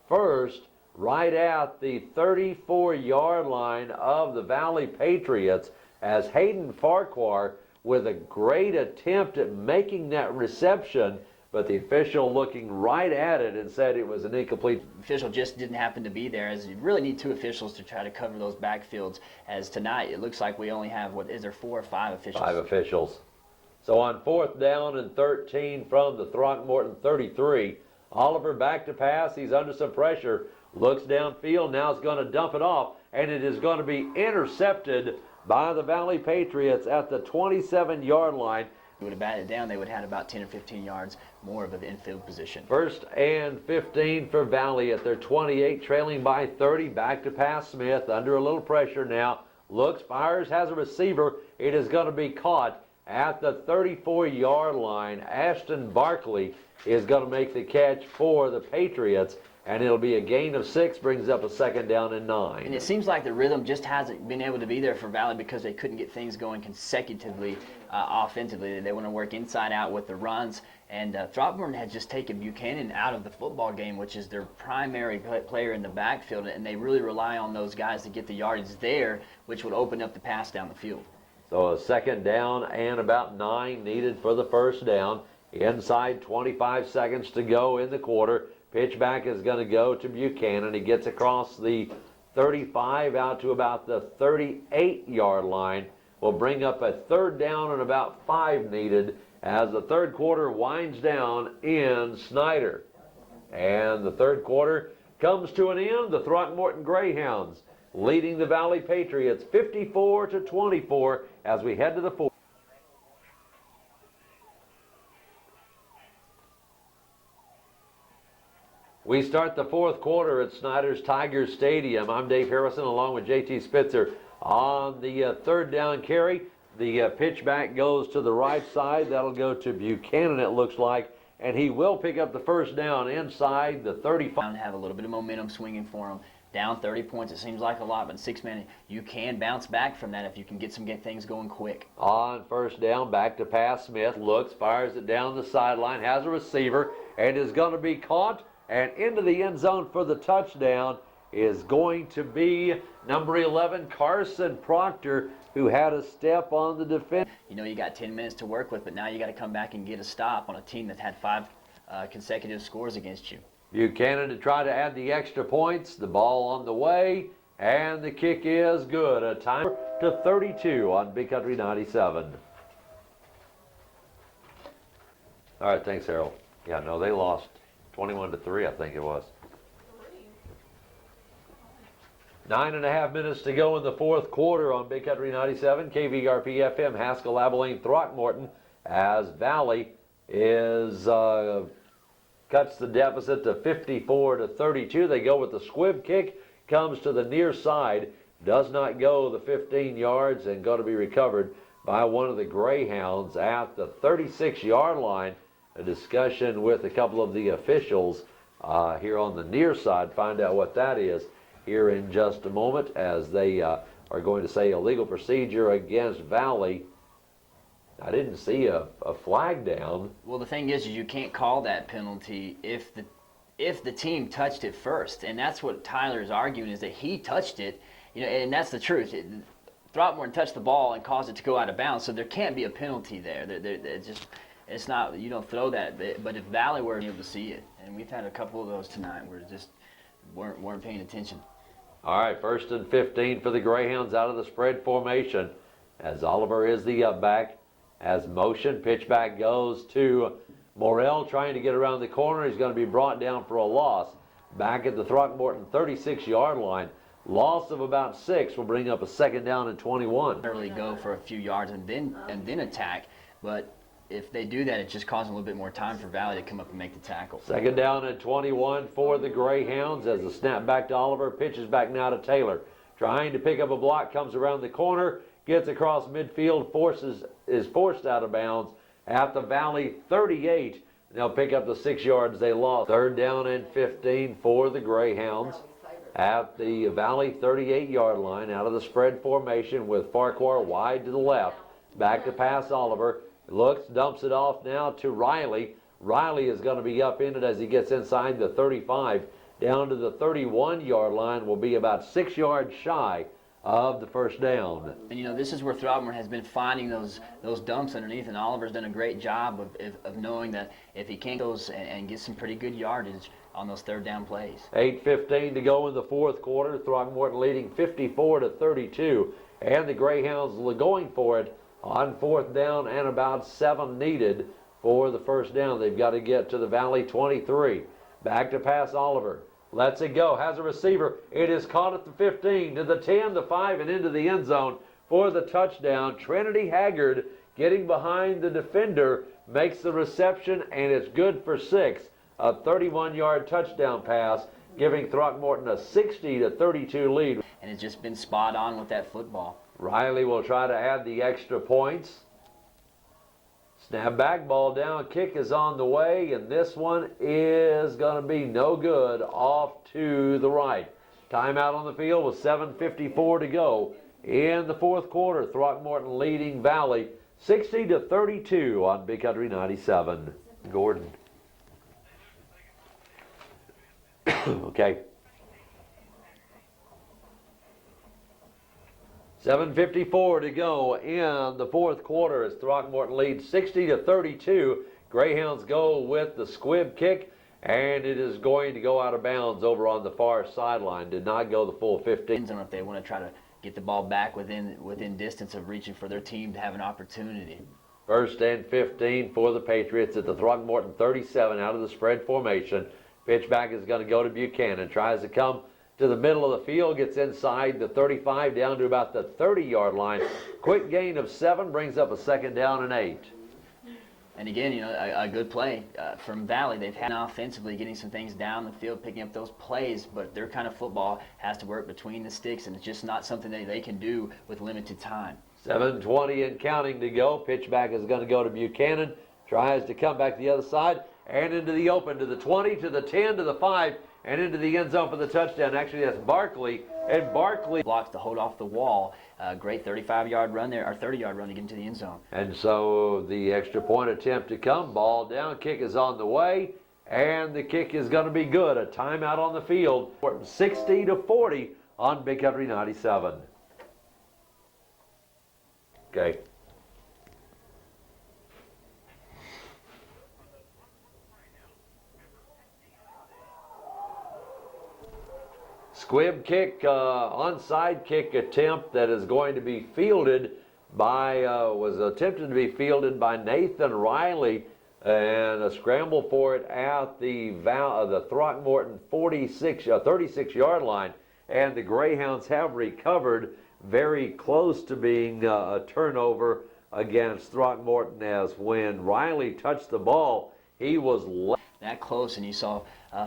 first, right at the 34-yard line of the Valley Patriots. as Hayden Farquhar with a great attempt at making that reception, but the official looking right at it and said it was an incomplete. Official just didn't happen to be there, as you really need two officials to try to cover those backfields, as tonight it looks like we only have, what is there, 4 or 5 officials? 5 officials. So on 4th down and 13 from the Throckmorton 33, Oliver back to pass. He's under some pressure, looks downfield, now is going to dump it off, and it is going to be intercepted by the Valley Patriots at the 27-yard line. If we would have batted down, they would have had about 10 or 15 yards more of an infield position. 1st and 15 for Valley at their 28, trailing by 30. Back to pass Smith, under a little pressure now. Looks, fires, has a receiver. It is going to be caught at the 34-yard line. Ashton Barkley is going to make the catch for the Patriots, and it'll be a gain of 6, brings up a 2nd down and 9. And it seems like the rhythm just hasn't been able to be there for Valley because they couldn't get things going consecutively offensively. They want to work inside out with the runs, and Throckmorton had just taken Buchanan out of the football game, which is their primary player in the backfield, and they really rely on those guys to get the yardage there, which would open up the pass down the field. So a 2nd down and about 9 needed for the 1st down. Inside 25 seconds to go in the quarter. Pitch back is going to go to Buchanan. He gets across the 35 out to about the 38-yard line. Will bring up a 3rd down and about 5 needed as the 3rd quarter winds down in Snyder. And the 3rd quarter comes to an end. The Throckmorton Greyhounds leading the Valley Patriots 54-24 as we head to the 4th. We start the 4th quarter at Snyder's Tiger Stadium. I'm Dave Harrison along with JT Spitzer on the 3rd down carry. The pitch back goes to the right side. That'll go to Buchanan, it looks like, and he will pick up the 1st down inside the 35. Have a little bit of momentum swinging for him. Down 30 points, it seems like a lot, but 6 men, you can bounce back from that if you can get things going quick. On 1st down, back to pass. Smith looks, fires it down the sideline, has a receiver, and is going to be caught. And into the end zone for the touchdown is going to be number 11, Carson Proctor, who had a step on the defense. You know, you got 10 minutes to work with, but now you got to come back and get a stop on a team that had 5 consecutive scores against you. Buchanan to try to add the extra points. The ball on the way, and the kick is good. A timer to 32 on Big Country 97. All right, thanks, Harold. Yeah, no, they lost 21-3, I think it was. 9.5 minutes to go in the 4th quarter on Big Country 97, KVRP FM, Haskell, Abilene, Throckmorton, as Valley is cuts the deficit to 54-32. They go with the squib kick, comes to the near side, does not go the 15 yards, and going to be recovered by one of the Greyhounds at the 36-yard line. A discussion with a couple of the officials here on the near side. Find out what that is here in just a moment, as they are going to say illegal procedure against Valley. I didn't see a flag down. Well, the thing is you can't call that penalty if the team touched it first, and that's what Tyler's arguing, is that he touched it, you know, and that's the truth. Throckmorton touched the ball and caused it to go out of bounds, so there can't be a penalty there. It's not, you don't throw that, but if Valley were able to see it, and we've had a couple of those tonight where just weren't paying attention. All right, 1st and 15 for the Greyhounds out of the spread formation, as Oliver is the back. As motion, pitch back goes to Morrell, trying to get around the corner. He's going to be brought down for a loss. Back at the Throckmorton 36-yard line. Loss of about 6 will bring up a 2nd down and 21. Really go for a few yards and then attack, but if they do that, it just causes a little bit more time for Valley to come up and make the tackle. 2nd down and 21 for the Greyhounds, as the snap back to Oliver, pitches back now to Taylor. Trying to pick up a block, comes around the corner, gets across midfield, is forced out of bounds at the Valley 38. They'll pick up the 6 yards they lost. 3rd down and 15 for the Greyhounds at the Valley 38-yard line, out of the spread formation with Farquhar wide to the left. Back to pass Oliver. Looks, dumps it off now to Riley. Riley is going to be up in it as he gets inside the 35. Down to the 31-yard line, will be about 6 yards shy of the first down. And this is where Throckmorton has been finding those dumps underneath, and Oliver's done a great job of knowing that if he can go and get some pretty good yardage on those third down plays. 8:15 to go in the fourth quarter. Throckmorton leading 54-32, and the Greyhounds going for it on fourth down and about 7 needed for the first down. They've got to get to the Valley 23. Back to pass Oliver. Lets it go. Has a receiver. It is caught at the 15, to the 10, the 5, and into the end zone for the touchdown. Trinity Haggard getting behind the defender makes the reception, and it's good for 6. A 31-yard touchdown pass, giving Throckmorton a 60-32 lead. And it's just been spot on with that football. Riley will try to add the extra points. Snap back, ball down, kick is on the way, and this one is going to be no good, off to the right. Timeout on the field with 7:54 to go in the fourth quarter. Throckmorton leading Valley 60-32 on Big Country 97. Gordon. Okay. 7:54 to go in the fourth quarter as Throckmorton leads 60-32. Greyhounds go with the squib kick, and it is going to go out of bounds over on the far sideline. Did not go the full 15. If they want to try to get the ball back within distance of reaching for their team to have an opportunity. First and 15 for the Patriots at the Throckmorton 37 out of the spread formation. Pitch back is going to go to Buchanan. Tries to come to the middle of the field, gets inside the 35 down to about the 30-yard line. Quick gain of 7 brings up a second down and 8. And again, a good play from Valley. They've had offensively getting some things down the field, picking up those plays, but their kind of football has to work between the sticks, and it's just not something that they can do with limited time. 7:20 and counting to go. Pitch back is going to go to Buchanan. Tries to come back the other side and into the open to the 20, to the 10, to the 5, and into the end zone for the touchdown. Actually, that's Barkley, and Barkley blocks to hold off the wall. Great 35-yard run there, or 30-yard run to get into the end zone. And so the extra point attempt to come. Ball down, kick is on the way, and the kick is going to be good. A timeout on the field. 60-40 on Big Country 97. Okay. Squib kick, onside kick attempt that is going to be fielded by, was attempted to be fielded by Nathan Riley, and a scramble for it at the Throckmorton 36-yard line, and the Greyhounds have recovered, very close to being a turnover against Throckmorton, as when Riley touched the ball, he was that close, and you saw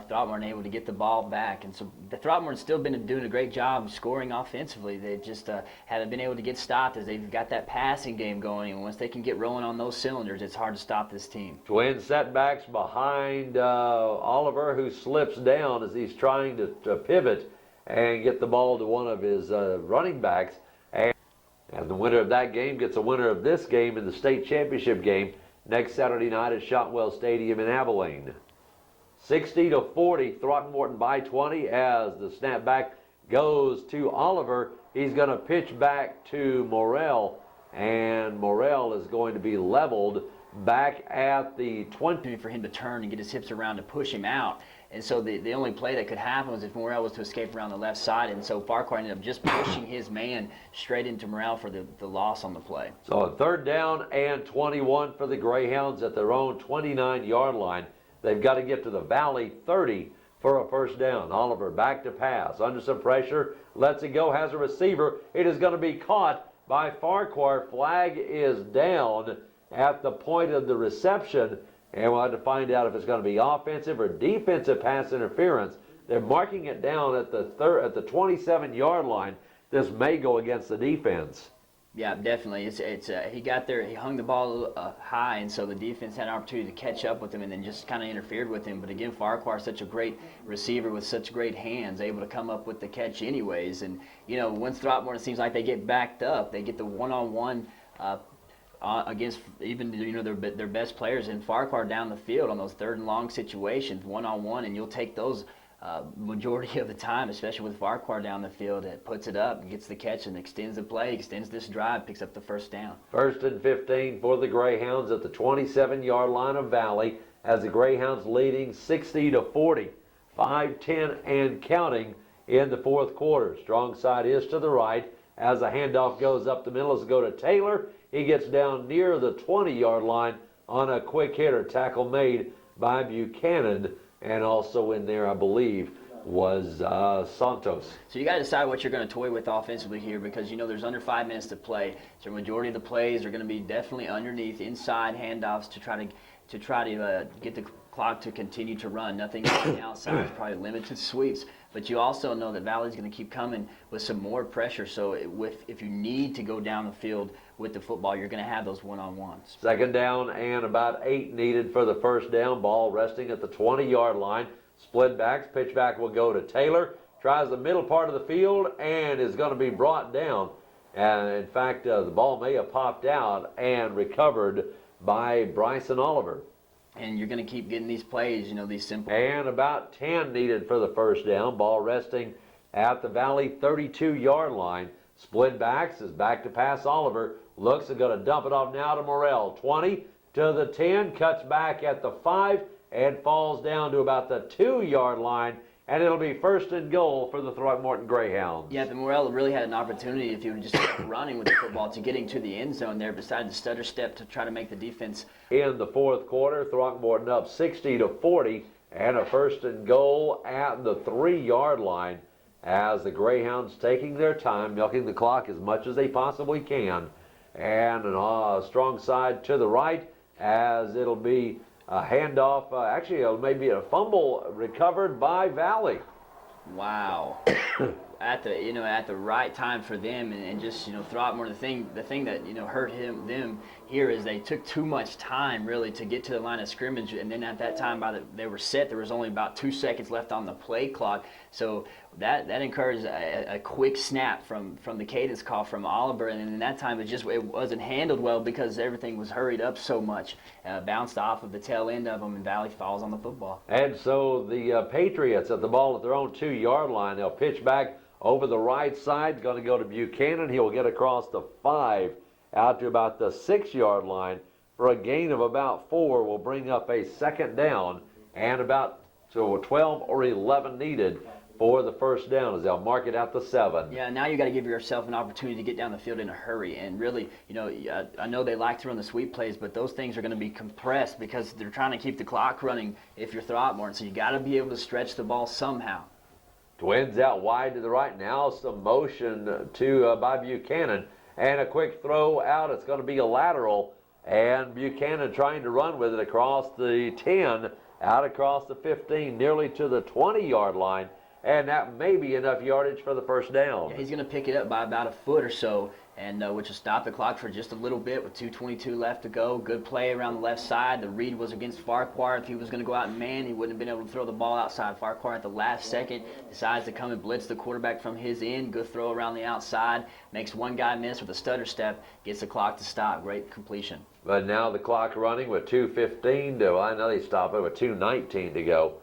Throckmorton able to get the ball back. And so the Throckmorton's still been doing a great job scoring offensively. They just haven't been able to get stopped as they've got that passing game going. And once they can get rolling on those cylinders, it's hard to stop this team. Twin setbacks behind Oliver, who slips down as he's trying to pivot and get the ball to one of his running backs. And the winner of that game gets a winner of this game in the state championship game next Saturday night at Shotwell Stadium in Abilene. 60-40, Throckmorton by 20 as the snapback goes to Oliver. He's going to pitch back to Morrell, and Morrell is going to be leveled back at the 20. For him to turn and get his hips around to push him out. And so the only play that could happen was if Morrell was to escape around the left side, and so Farquhar ended up just pushing his man straight into Morrell for the loss on the play. So a third down and 21 for the Greyhounds at their own 29-yard line. They've got to get to the Valley 30 for a first down. Oliver back to pass. Under some pressure, lets it go, has a receiver. It is going to be caught by Farquhar. Flag is down at the point of the reception, and we'll have to find out if it's going to be offensive or defensive pass interference. They're marking it down at the 27-yard line. This may go against the defense. Yeah, definitely. He got there, he hung the ball high, and so the defense had an opportunity to catch up with him and then just kind of interfered with him. But again, Farquhar is such a great receiver with such great hands, able to come up with the catch anyways. And, once Throckmorton seems like they get backed up, they get the one-on-one against even their best players in Farquhar down the field on those third and long situations, one-on-one, and you'll take those majority of the time, especially with Farquhar down the field, it puts it up, gets the catch, and extends the play, extends this drive, picks up the first down. 1st and 15 for the Greyhounds at the 27-yard line of Valley, as the Greyhounds leading 60-40, 5-10 and counting in the fourth quarter. Strong side is to the right as the handoff goes up the middle. As go to Taylor, he gets down near the 20-yard line on a quick hitter. Tackle made by Buchanan, and also in there, I believe, was Santos. So you got to decide what you're going to toy with offensively here, because you know there's under 5 minutes to play. So the majority of the plays are going to be definitely underneath, inside handoffs to try to get the clock to continue to run. Nothing on the outside, probably limited sweeps. But you also know that Valley's going to keep coming with some more pressure. So if you need to go down the field with the football, you're going to have those one-on-ones. 2nd down and about 8 needed for the first down. Ball resting at the 20-yard line. Split backs. Pitch back will go to Taylor. Tries the middle part of the field and is going to be brought down. And in fact, the ball may have popped out and recovered by Bryson Oliver. And you're going to keep getting these plays, you know, these simple. And about 10 needed for the first down. Ball resting at the Valley 32-yard line. Split backs is back to pass Oliver. Looks and going to dump it off now to Morrell. 20 to the 10. Cuts back at the 5 and falls down to about the 2-yard line. And it'll be 1st and goal for the Throckmorton Greyhounds. Yeah, the Morrell really had an opportunity, if he would just kept running with the football, to getting to the end zone there, decided to stutter step to try to make the defense. In the fourth quarter, Throckmorton up 60-40 and a 1st and goal at the 3-yard line, as the Greyhounds taking their time, milking the clock as much as they possibly can. And a strong side to the right, as it'll be a handoff, actually it may be a fumble recovered by Valley. Wow. At the right time for them, and just, you know, Throckmorton, the thing that, you know, hurt them here is they took too much time really to get to the line of scrimmage, and then at that time they were set, there was only about 2 seconds left on the play clock. So that encouraged a quick snap from the cadence call from Oliver, and in that time it wasn't handled well because everything was hurried up so much, bounced off of the tail end of them, and Valley falls on the football. And so the Patriots at the ball at their own 2-yard line. They'll pitch back over the right side, going to go to Buchanan. He will get across the 5 out to about the 6-yard line for a gain of about 4. Will bring up a 2nd down and about 12 or 11 needed for the first down, as they'll mark it at the 7. Yeah, now you got to give yourself an opportunity to get down the field in a hurry. And really, you know, I know they like to run the sweep plays, but those things are going to be compressed because they're trying to keep the clock running if you're Throckmorton. So you got to be able to stretch the ball somehow. Twins out wide to the right. Now some motion by Buchanan. And a quick throw out. It's going to be a lateral. And Buchanan trying to run with it across the 10, out across the 15, nearly to the 20-yard line. And that may be enough yardage for the first down. Yeah, he's going to pick it up by about a foot or so, and which will stop the clock for just a little bit with 2:22 left to go. Good play around the left side. The read was against Farquhar. If he was going to go out and man, he wouldn't have been able to throw the ball outside. Farquhar at the last second decides to come and blitz the quarterback from his end. Good throw around the outside. Makes one guy miss with a stutter step. Gets the clock to stop. Great completion. But now the clock running with 2:15 to, I know they stop it with 2:19 to go.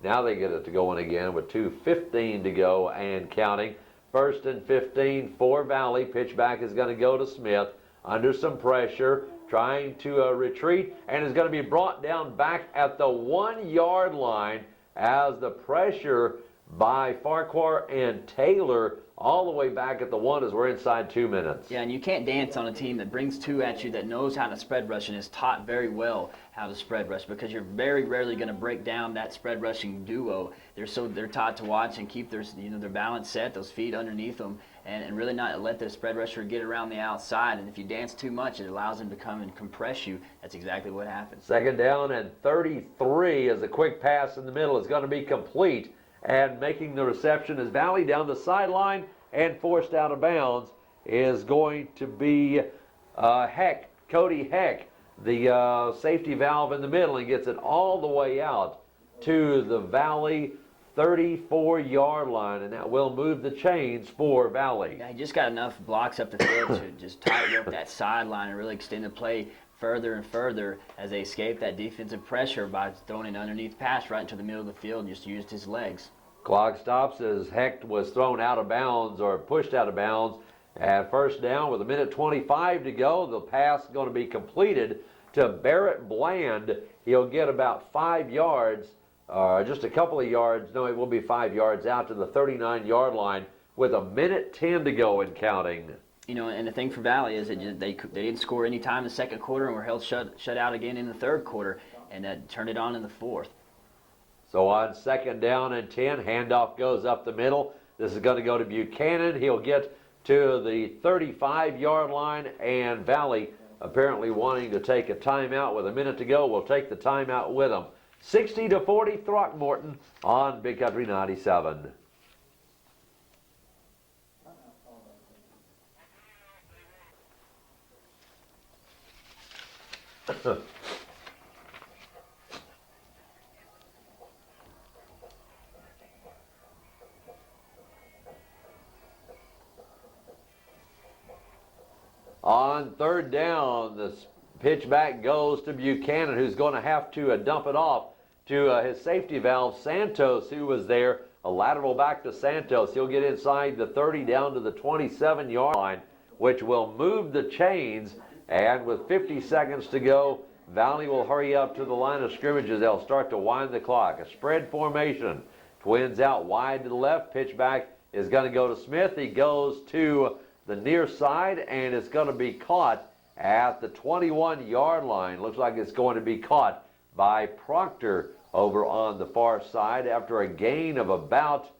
Now they get it to going again with 2:15 to go and counting. 1st and 15 for Valley. Pitch back is going to go to Smith under some pressure, trying to retreat, and is going to be brought down back at the 1-yard line as the pressure by Farquhar and Taylor all the way back at the 1 as we're inside 2 minutes. Yeah, and you can't dance on a team that brings 2 at you, that knows how to spread rush and is taught very well how to spread rush, because you're very rarely going to break down that spread rushing duo. They're taught to watch and keep their balance set, those feet underneath them, and really not let the spread rusher get around the outside. And if you dance too much, it allows them to come and compress you. That's exactly what happens. 2nd down and 33 as a quick pass in the middle is going to be complete. And making the reception is Valley down the sideline, and forced out of bounds is going to be Cody Heck, the safety valve in the middle, and gets it all the way out to the Valley 34-yard line, and that will move the chains for Valley. Yeah, he just got enough blocks up the field to just tighten up that sideline and really extend the play further and further as they escaped that defensive pressure by throwing an underneath pass right into the middle of the field and just used his legs. Clock stops as Hecht was thrown out of bounds or pushed out of bounds at first down with 1:25 to go. The pass going to be completed to Barrett Bland. He'll get about 5 yards, just a couple of yards. No, it will be 5 yards out to the 39-yard line with 1:10 to go and counting. You know, and the thing for Valley is that they didn't score any time in the second quarter and were held shut out again in the third quarter, and turned it on in the fourth. So on 2nd down and 10, handoff goes up the middle. This is going to go to Buchanan. He'll get to the 35-yard line, and Valley apparently wanting to take a timeout with 1 minute to go. We'll take the timeout with them. 60-40 Throckmorton on Big Country 97. On 3rd down, the pitch back goes to Buchanan, who's going to have to dump it off to his safety valve, Santos, who was there. A lateral back to Santos. He'll get inside the 30 down to the 27-yard line, which will move the chains. And with 50 seconds to go, Valley will hurry up to the line of scrimmage as they'll start to wind the clock. A spread formation. Twins out wide to the left. Pitch back is going to go to Smith. He goes to the near side, and it's going to be caught at the 21-yard line. Looks like it's going to be caught by Proctor over on the far side after a gain of about,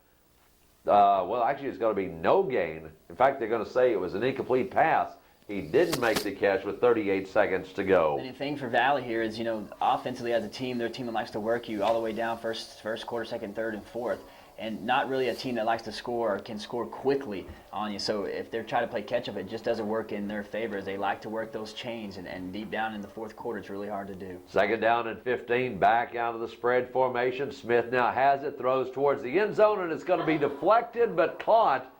well, actually it's going to be no gain. In fact, they're going to say it was an incomplete pass. He didn't make the catch with 38 seconds to go. And the thing for Valley here is, you know, offensively as a team, they're a team that likes to work you all the way down first quarter, second, third, and fourth. And not really a team that likes to score or can score quickly on you. So if they're trying to play catch-up, it just doesn't work in their favor. As they like to work those chains, and deep down in the fourth quarter, it's really hard to do. 2nd down and 15, back out of the spread formation. Smith now has it, throws towards the end zone, and it's going to be deflected, but caught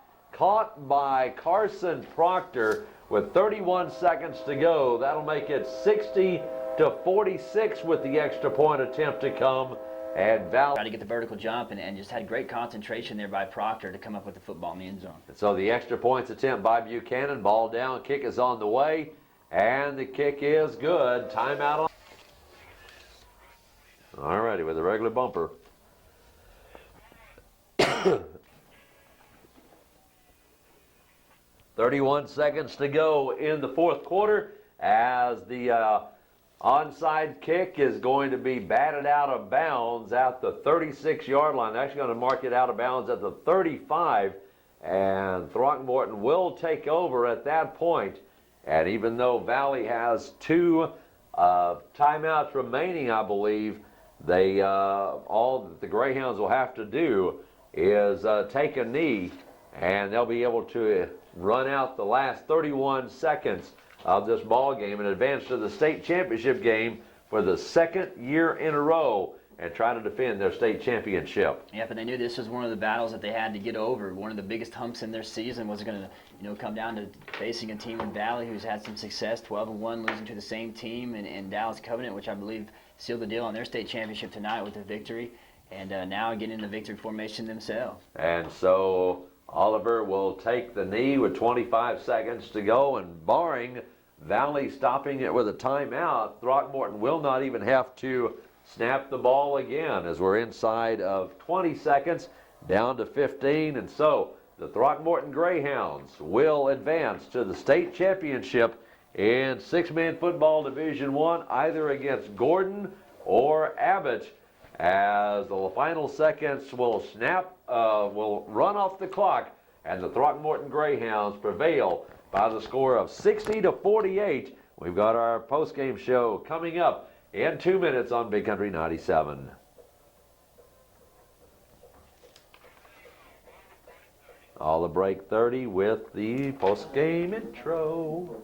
by Carson Proctor with 31 seconds to go. That'll make it 60-46 with the extra point attempt to come. And Valley tried to get the vertical jump and just had great concentration there by Proctor to come up with the football in the end zone. So the extra points attempt by Buchanan. Ball down, kick is on the way, and the kick is good. Timeout. All righty, with a regular bumper. 31 seconds to go in the fourth quarter as the onside kick is going to be batted out of bounds at the 36-yard line. They're actually going to mark it out of bounds at the 35, and Throckmorton will take over at that point. And even though Valley has 2 timeouts remaining, I believe, they all that the Greyhounds will have to do is take a knee, and they'll be able to run out the last 31 seconds of this ball game and advance to the state championship game for the 2nd year in a row and try to defend their state championship. Yeah, but they knew this was one of the battles that they had to get over. One of the biggest humps in their season was going to, come down to facing a team in Valley who's had some success, 12-1, losing to the same team in Dallas Covenant, which I believe sealed the deal on their state championship tonight with a victory, and now getting in the victory formation themselves. And so Oliver will take the knee with 25 seconds to go, and barring Valley stopping it with a timeout, Throckmorton will not even have to snap the ball again as we're inside of 20 seconds, down to 15. And so the Throckmorton Greyhounds will advance to the state championship in 6-man football Division I, either against Gordon or Abbott, as the final seconds will will run off the clock, and the Throckmorton Greyhounds prevail by the score of 60-48. We've got our post-game show coming up in 2 minutes on Big Country 97. All the break 30 with the post-game intro.